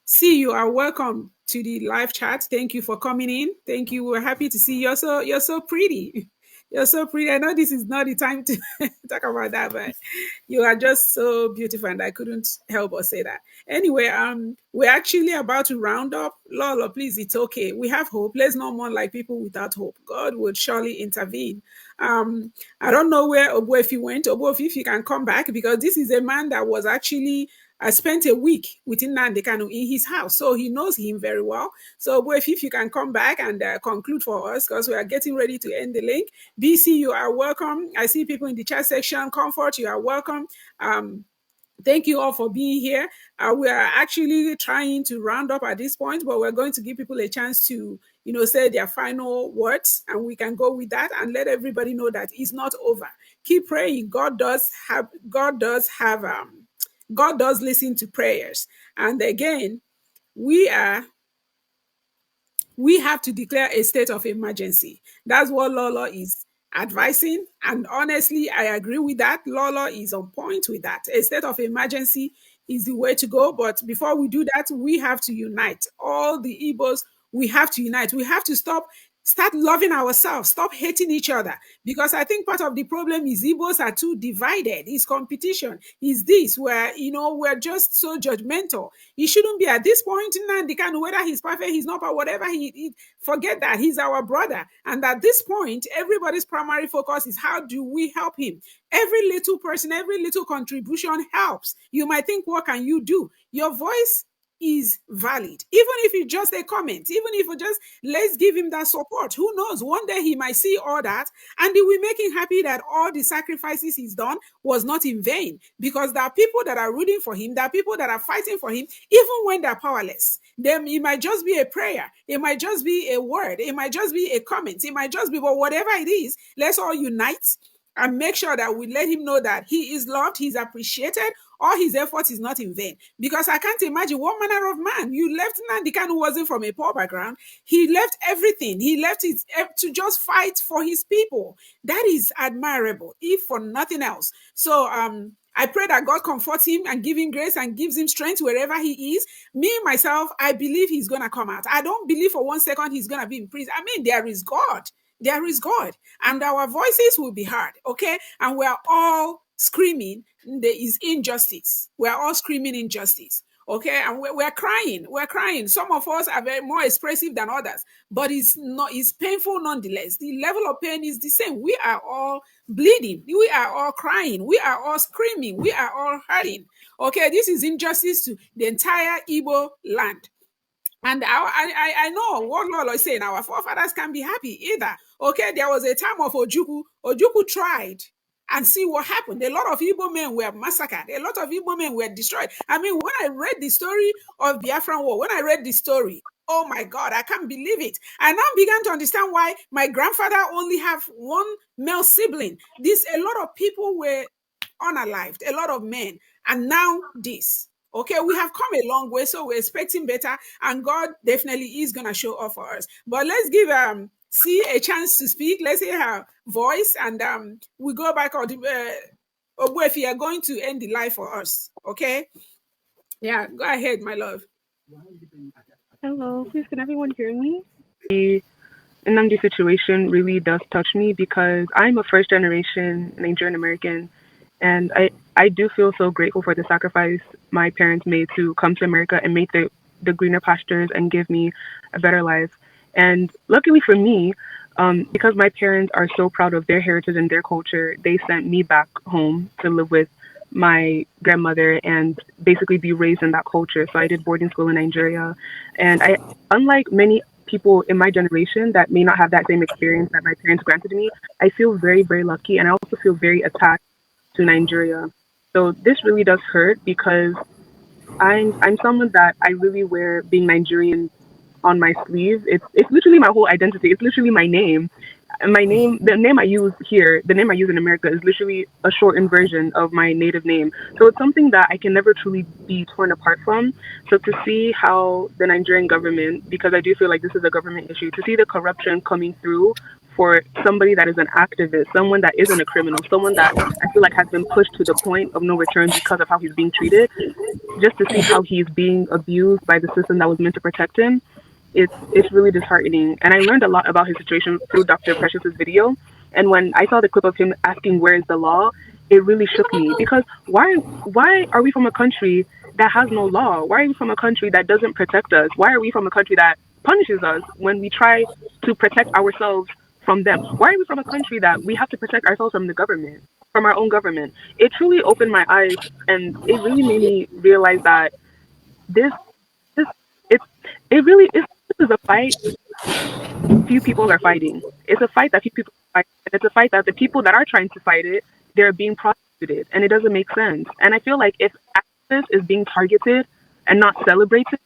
See, you are welcome to the live chat. Thank you for coming in. Thank you. We're happy to see you. You're so pretty. You're so pretty. I know this is not the time to talk about that, but you are just so beautiful, and I couldn't help but say that. Anyway, we're actually about to round up. Lolo, please, it's okay. We have hope. Let's not mourn like people without hope. God would surely intervene. I don't know where Obuefi went. Obuefi, if you can come back, because this is a man that was actually I spent a week with Nnamdi Kanu in his house, so he knows him very well. So, if you can come back and conclude for us, because we are getting ready to end the link. BC, you are welcome. I see people in the chat section. Comfort, you are welcome. Thank you all for being here. We are actually trying to round up at this point, but we're going to give people a chance to, say their final words, and we can go with that and let everybody know that it's not over. Keep praying. God does listen to prayers. And again, we have to declare a state of emergency. That's what Lolo is advising. And honestly, I agree with that. Lolo is on point with that. A state of emergency is the way to go. But before we do that, we have to unite. All the Igbos, we have to unite. We have to start loving ourselves, stop hating each other. Because I think part of the problem is Igbos are too divided. It's competition. Is this where, we're just so judgmental. He shouldn't be at this point in Nnamdi Kanu, whether he's perfect, he's not, but whatever forget that. He's our brother. And at this point, everybody's primary focus is how do we help him? Every little person, every little contribution helps. You might think, what can you do? Your voice is valid. Even if it's just a comment, even if it's just, let's give him that support. Who knows? One day he might see all that and it will make him happy that all the sacrifices he's done was not in vain, because there are people that are rooting for him. There are people that are fighting for him, even when they're powerless. Then it might just be a prayer. It might just be a word. It might just be a comment. It might just be, but whatever it is, let's all unite and make sure that we let him know that he is loved, he's appreciated, all his effort is not in vain. Because I can't imagine what manner of man. You left Nnamdi Kanu, who wasn't from a poor background. He left everything. He left it to just fight for his people. That is admirable, if for nothing else. So I pray that God comforts him and give him grace and gives him strength wherever he is. Me, myself, I believe he's going to come out. I don't believe for 1 second he's going to be in prison. I mean, there is God. There is God. And our voices will be heard, okay? And we're all screaming, there is injustice. We're all screaming injustice. Okay, and we're crying. We're crying. Some of us are very more expressive than others, but it's not. It's painful nonetheless. The level of pain is the same. We are all bleeding. We are all crying. We are all screaming. We are all hurting. Okay, this is injustice to the entire Igbo land. And I know what Lolo is saying. Our forefathers can be happy either. Okay, there was a time of Ojuku. Ojuku tried and see what happened. A lot of Igbo men were massacred. A lot of Igbo men were destroyed. I mean, when I read the story of Biafran War, when I read the story, oh my God, I can't believe it. I now began to understand why my grandfather only have one male sibling. This a lot of people were unalived, a lot of men, and now this. Okay, we have come a long way, so we're expecting better, and God definitely is gonna show up for us. But let's give see a chance to speak. Let's hear her voice, and we go back on. Obu, if you are going to end the live for us, okay? Yeah, go ahead, my love. Hello, please can everyone hear me? The Nnamdi situation really does touch me because I'm a first generation Nigerian American, and I do feel so grateful for the sacrifice my parents made to come to America and make the greener pastures and give me a better life. And luckily for me, because my parents are so proud of their heritage and their culture, they sent me back home to live with my grandmother and basically be raised in that culture. So I did boarding school in Nigeria. And unlike many people in my generation that may not have that same experience that my parents granted me, I feel very, very lucky. And I also feel very attached to Nigeria. So this really does hurt because I'm someone that I really wear being Nigerian on my sleeve. It's literally my whole identity. It's literally my name. And my name, the name I use here, the name I use in America is literally a shortened version of my native name. So it's something that I can never truly be torn apart from. So to see how the Nigerian government, because I do feel like this is a government issue, to see the corruption coming through for somebody that is an activist, someone that isn't a criminal, someone that I feel like has been pushed to the point of no return because of how he's being treated, just to see how he's being abused by the system that was meant to protect him, it's really disheartening. And I learned a lot about his situation through Dr. Precious's video. And when I saw the clip of him asking where is the law, it really shook me because why are we from a country that has no law? Why are we from a country that doesn't protect us? Why are we from a country that punishes us when we try to protect ourselves from them? Why are we from a country that we have to protect ourselves from the government, from our own government? It truly opened my eyes and it really made me realize that this this it's it really is this is a fight few people are fighting. It's a fight that few people fight, and it's a fight that the people that are trying to fight it, they're being prosecuted, and it doesn't make sense. And I feel like if activists is being targeted and not celebrated,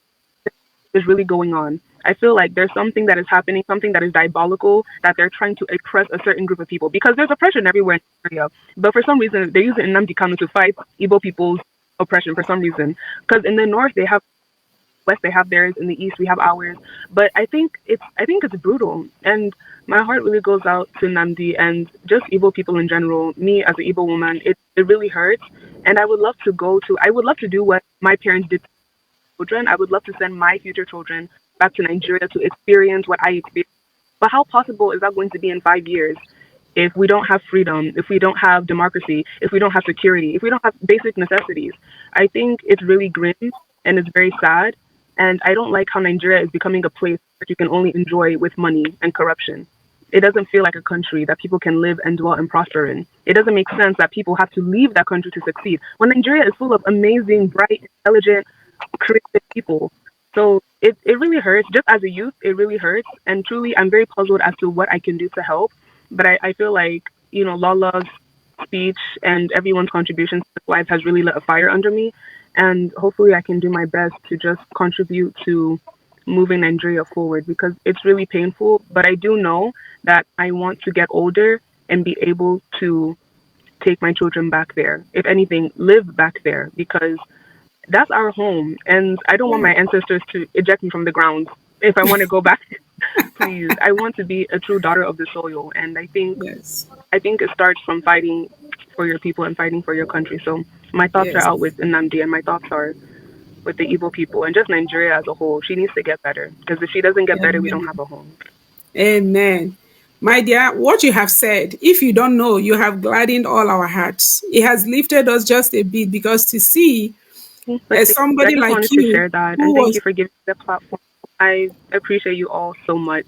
is really going on. I feel like there's something that is happening, something that is diabolical, that they're trying to oppress a certain group of people because there's oppression everywhere in Nigeria. But for some reason, they're using Nnamdi Kanu to fight Igbo people's oppression for some reason. Because in the north, they have West, they have theirs. In the East, we have ours. But I think it's brutal, and my heart really goes out to Namdi and just Igbo people in general. Me as an Igbo woman, it really hurts, and I would love to do what my parents did to children. I would love to send my future children back to Nigeria to experience what I experienced. But how possible is that going to be in 5 years? If we don't have freedom, if we don't have democracy, if we don't have security, if we don't have basic necessities. I think it's really grim and it's very sad. And I don't like how Nigeria is becoming a place that you can only enjoy with money and corruption. It doesn't feel like a country that people can live and dwell and prosper in. It doesn't make sense that people have to leave that country to succeed when Nigeria is full of amazing, bright, intelligent, creative people. So it really hurts. Just as a youth, it really hurts. And truly, I'm very puzzled as to what I can do to help. But I feel like, Lala's speech and everyone's contributions to this life has really lit a fire under me. And hopefully I can do my best to just contribute to moving Nigeria forward because it's really painful. But I do know that I want to get older and be able to take my children back there. If anything, live back there because that's our home. And I don't want my ancestors to eject me from the ground. If I want to go back, please. I want to be a true daughter of the soil. And Yes. I think it starts from fighting for your people and fighting for your country. So my thoughts are Yes. out with Nnamdi and my thoughts are with the Igbo people and just Nigeria as a whole. She needs to get better because if she doesn't get better, we don't Amen. have a home. Amen. My dear, what you have said, if you don't know, you have gladdened all our hearts. It has lifted us just a bit because to see But As I somebody just like wanted to you share that, and who thank you was for giving me the platform. I appreciate you all so much.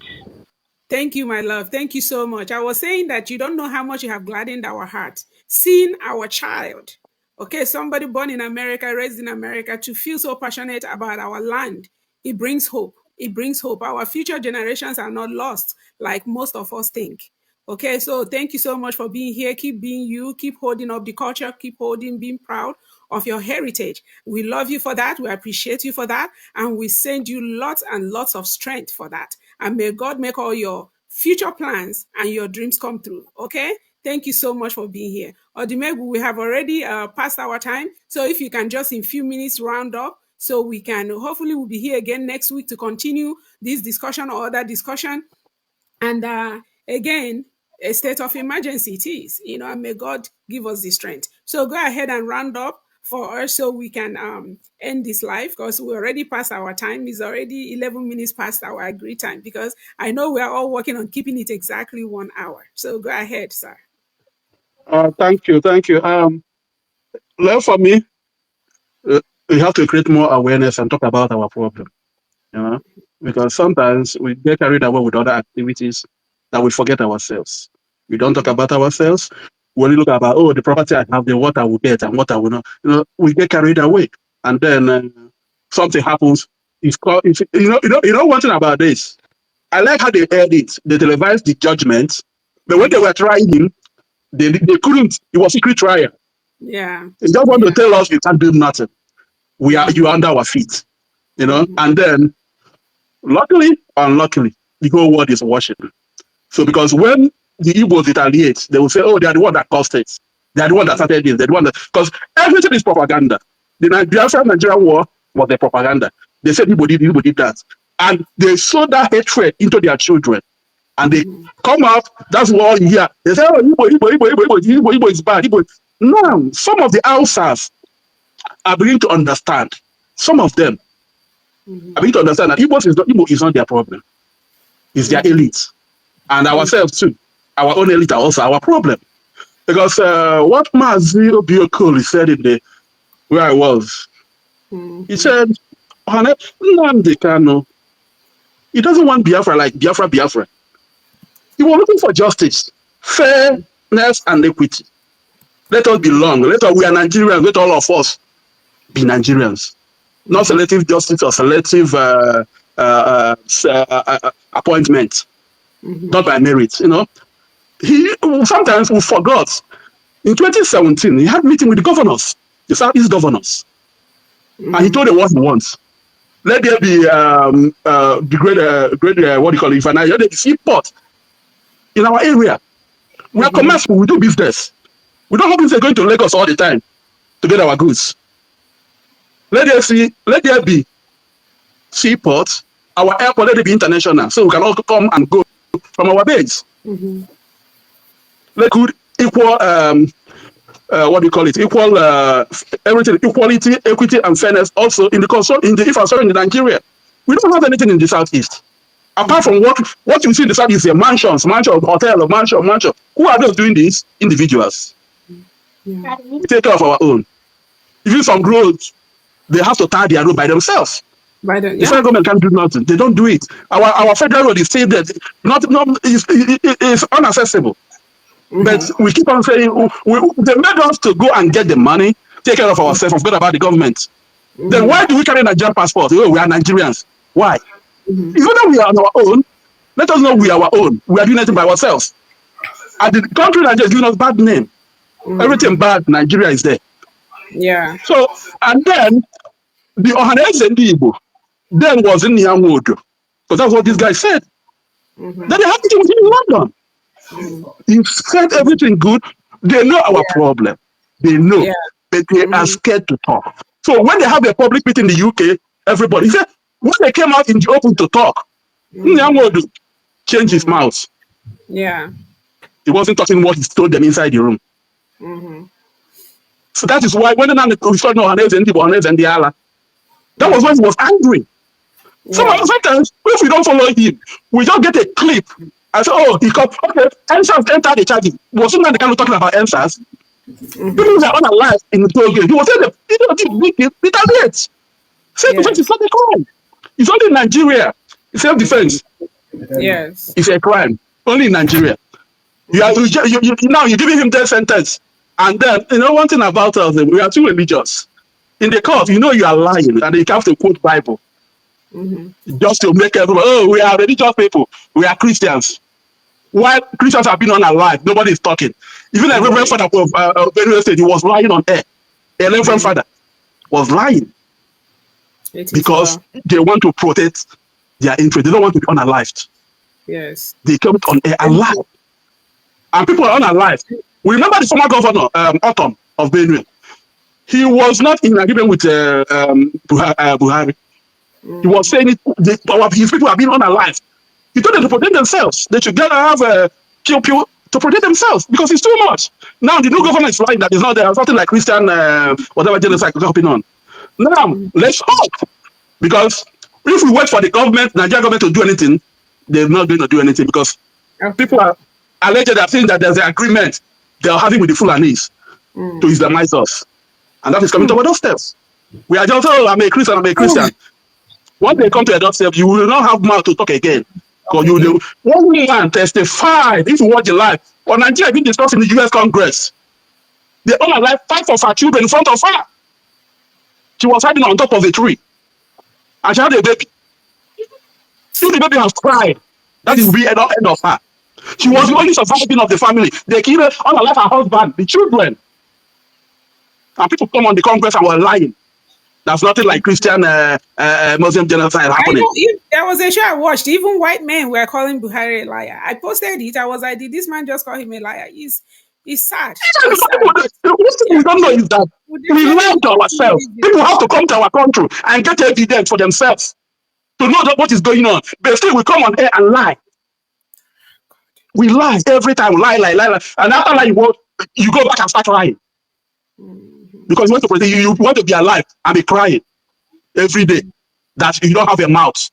Thank you, my love. Thank you so much. I was saying that you don't know how much you have gladdened our heart. Seeing our child, okay, somebody born in America, raised in America, to feel so passionate about our land, it brings hope. It brings hope. Our future generations are not lost like most of us think. Okay, so thank you so much for being here. Keep being you, keep holding up the culture, keep holding, being proud of your heritage. We love you for that. We appreciate you for that. And we send you lots and lots of strength for that. And may God make all your future plans and your dreams come through. Okay? Thank you so much for being here. Odimegu, we have already passed our time. So if you can just in few minutes round up so we can hopefully we'll be here again next week to continue this discussion or other discussion. And again, a state of emergency it is, and may God give us the strength. So go ahead and round up for us so we can end this live because we already passed our time. It's already 11 minutes past our agreed time because I know we are all working on keeping it exactly 1 hour. So go ahead, sir. Thank you, thank you. Well, for me, we have to create more awareness and talk about our problem. You know, because sometimes we get carried away with other activities that we forget ourselves. We don't talk about ourselves. We only look about the property I have, the what I will get and what I will not. We get carried away, and then something happens. It's called. One thing about this. I like how they aired it. They televised the judgment, but when they were trying him, they couldn't. It was secret trial. Yeah. They just want Yeah. to tell us you can't do nothing. You are under our feet. And then luckily, unluckily, the whole world is worshiping. So because when the Igbos retaliate, they will say, "Oh, they are the one that caused it. They are the one that started this. They're the one that because everything is propaganda. The Biafra-Nigeria war was the propaganda. They said Igbo did that, and they sow that hatred into their children, and they come out. That's what you hear. They say, "Oh, Igbo is bad. Igbo." Now, some of the outsiders are beginning to understand. Some of them are beginning to understand that Igbo is not their problem. It's their elite. And ourselves too. Our own elite are also our problem. Because what Mazi Obiokoli said in the where I was, he said, Nnamdi Kanu, he doesn't want Biafra like Biafra. He was looking for justice, fairness, and equity. Let us belong. We are Nigerians. Let all of us be Nigerians. Not selective justice or selective appointment. Not by merit. He sometimes we forgot. In 2017, he had a meeting with the governors, the Southeast governors, and he told them what he wants. Let there be the great what do you call it, let there be seaport in our area. We are commercial, we do business. We don't have business going to Lagos all the time to get our goods. Let there be seaport, our airport, let it be international, so we can all come and go from our base. Let good equal what do you call it? Equal everything, equality, equity, and fairness also in the infrastructure in Nigeria. We don't have anything in the southeast. Apart from what you see in the southeast, mansions, hotel, mansion. Who are those doing this? Individuals. Yeah. We take care of our own. Even some roads, they have to tie their road by themselves. By the The federal government can't do nothing. They don't do it. Our federal road is still there. Is unaccessible. But we keep on saying they made us to go and get the money, take care of ourselves, forget about the government. Then why do we carry Nigerian passport? Oh, we are Nigerians. Why? Even though we are on our own, let us know we are our own. We are doing it by ourselves. And the country Nigeria is giving us bad name. Everything bad, Nigeria is there. Yeah. So, and then the Ohanese Igbo then was in Niamwodo. Because that's what this guy said. Then they have to in London. He said everything good. They know our problem. They know. Yeah. But they are scared to talk. So when they have a public meeting in the UK, everybody said, when they came out in the open to talk, Nyamodu changed his mouth. Yeah. He wasn't talking what he told them inside the room. So that is why when we saw Ohaneze and the Allah, that was when he was angry. Sometimes, if we don't follow him, we just get a clip. I say, oh, he come, okay, NSAS entered the charging. Was Nnamdi Kanu talking about NSAS? People that are unalive in the toll gate. He was saying the retaliate. Self defense is Yes. not a crime. It's only in Nigeria. Self defense Yes. is a crime. Only in Nigeria. Now you're giving him death sentence. And then, one thing about us, we are too religious. In the court, you are lying, and you have to quote Bible just to make everyone, we are religious people. We are Christians. While Christians have been unalive, nobody is talking. Even the Reverend Father of Benue State, he was lying on air. The Reverend Father was lying It is because well. they want to protect their interest. They don't want to be unalived. Yes. They kept on air alive. And people are unalive. We remember the former governor, Autumn of Benue. He was not in agreement with Buhari. He was saying his people have been unalive. He told them to protect themselves. They should have pew to protect themselves because it's too much. Now the new government is lying that it's not there. Something like Christian whatever genocide happening on. Now let's hope, because if we wait for the Nigerian government to do anything, they're not going to do anything because Okay. people are alleged that saying that there's an agreement they are having with the Fulanis to Islamize us, and that is coming toward those steps. We are just I'm a Christian. I'm a Christian. Once they come to a doorstep, you will not have mouth to talk again. Because you do. One man testified, if you watch the live, on Nigeria being discussed in the US Congress. The owner life fight for her children in front of her. She was hiding on top of a tree. And she had a baby. If the baby has cried, that will be the end of her. She was the only surviving of the family. They killed her on her life, her husband, the children. And people come on the Congress and were lying. There's nothing like Christian Muslim genocide I happening. know there was a show I watched. Even white men were calling Buhari a liar. I posted it. I was like, did this man just call him a liar? He's sad. He's sad. What Yeah, we don't know is that we we lie definitely to ourselves. People have to come to our country and get evidence for themselves to know that what is going on. But still, we come on air and lie. We lie every time. Lie. And after lying, you go back and start lying. Because you want to protect, you want to be alive and be crying every day that you don't have a mouth.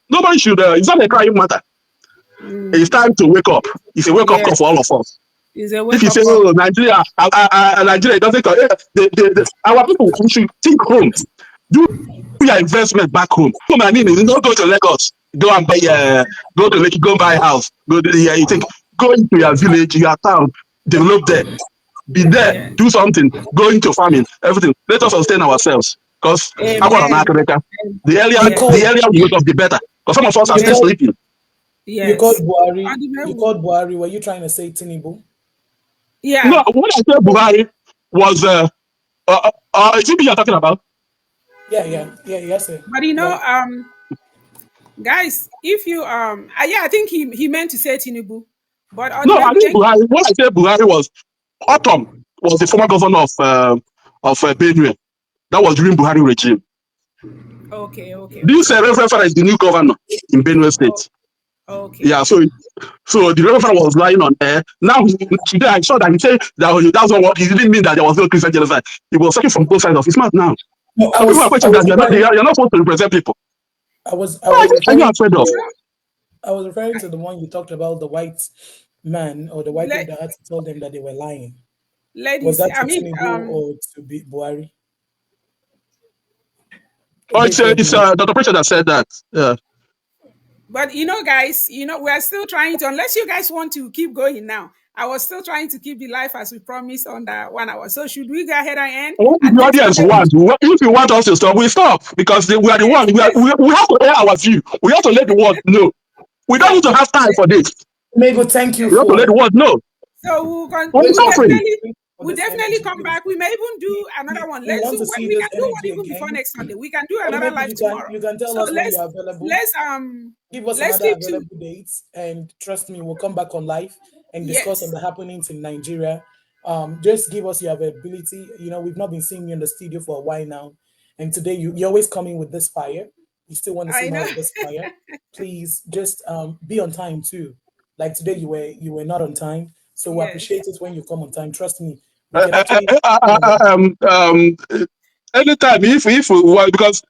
Nobody should. It's not a crying matter. It's time to wake up. It's a wake up call for all of us. If you say, Nigeria, Nigeria doesn't, our people, we should think home. Do your investment back home. Come on, don't go to Lagos. Go and buy, go to Lake, go buy a house. Go to you think, go into your village, your town, develop there. Be there, do something, go into farming, everything. Let us sustain ourselves. Because the earlier we wake up, the better. Because some of us are still sleeping. Yes. You called Buhari. You called Buhari. Were you trying to say Tinubu? Yeah. No, what I said Buhari was is it you're talking about? Yes, sir. But guys, if you I think he meant to say Tinubu. But no, I think Buhari, what I said Buhari was Autumn was the former governor of Benue. That was during Buhari regime. Okay. This Reverend Father is the new governor in Benue State. Okay. Yeah, so the Reverend Father was lying on air. Now today I saw that he said that that's not what he didn't mean that there was no Christian genocide. He was talking from both sides of his mouth now. No, people are questioning that you're not supposed to represent people. I was referring to the one you talked about, the white man or the white people that had to tell them that they were lying. Was that to Tinubu or to Buhari? Oh, it's Dr. Preacher that said that. Yeah. But guys, we're still trying to, unless you guys want to keep going now. I was still trying to keep the life as we promised under 1 hour. So should we go ahead and end? What the audience want? If you want us to stop, we stop because we are the one. We have to air our view. We have to let the world know. We don't need to have time for this. Maybe thank you. We have to let the world know. So we'll definitely come back. We may even do another one. We can do one even before next Sunday. We can do another live tomorrow. You can tell us when you're available. Give us another available dates, and trust me, we'll come back on live and discuss on the happenings in Nigeria. Just give us your availability. We've not been seeing you in the studio for a while now, and today you're always coming with this fire. You still want to see more of this fire? Please just be on time too. Like today, you were not on time, so we appreciate it when you come on time. Trust me. Anytime, if because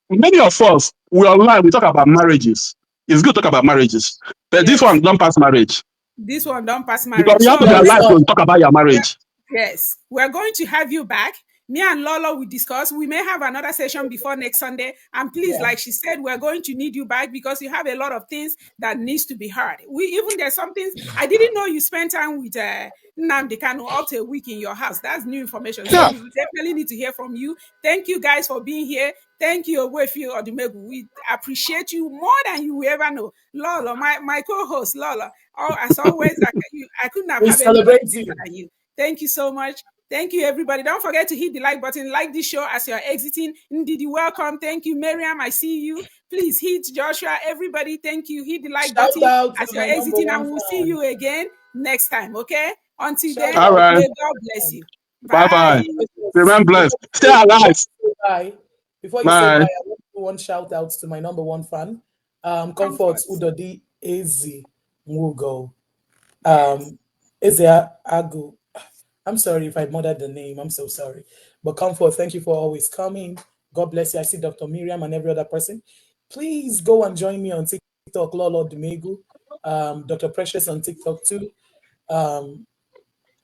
many of us we online, we talk about marriages. It's good to talk about marriages, but this one don't pass marriage. This one don't pass Because marriage. you So have to be Yes, alive sir. to talk about your we're, marriage. yes, we're going to have you back. Me and Lolo will discuss. We may have another session before next Sunday. And please, Yeah. like she said, we're going to need you back because you have a lot of things that needs to be heard. There's some things I didn't know you spent time with Nnamdi Kanu up to a week in your house. That's new information. So Yeah. we definitely need to hear from you. Thank you guys for being here. Thank you, Ogwefi Odumegu. We appreciate you more than you will ever know. Lola, my co-host, Lola. Oh, as always, I couldn't have We had anybody celebrate better you. than you. Thank you so much. Thank you, everybody. Don't forget to hit the like button, like this show as you're exiting. Ndidi, welcome. Thank you, Miriam. I see you. Please hit Joshua. Everybody, thank you. Hit the like Shout button out as to you're my number exiting, one and we'll see fan. you again next time. Okay? Until Shout then, All out to right. may my God bless fan. you. Bye bye. Bye. Remain blessed. Stay alive. Before you say bye, Bye. I want to do one shout out to my number one fan, Comfort Comfort. Udodi Ezi Mugo. Ezia Agu. I'm sorry if I murdered the name. I'm so sorry. But Comfort, thank you for always coming. God bless you. I see Dr. Miriam and every other person. Please go and join me on TikTok, Lolo Dumegu. Dr. Precious on TikTok too.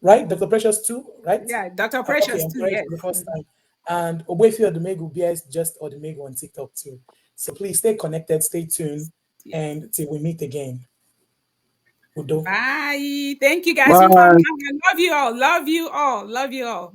Right? Dr. Precious too, right? Yeah, Dr. Okay, Precious, I'm too. correct Yes. for the first time. And Obwefi Odumegu BS just Odumegu on TikTok too. So please stay connected, stay tuned, Yes. and till we meet again. Udo. Bye. Thank you guys. Bye. I love you all. Love you all. Love you all.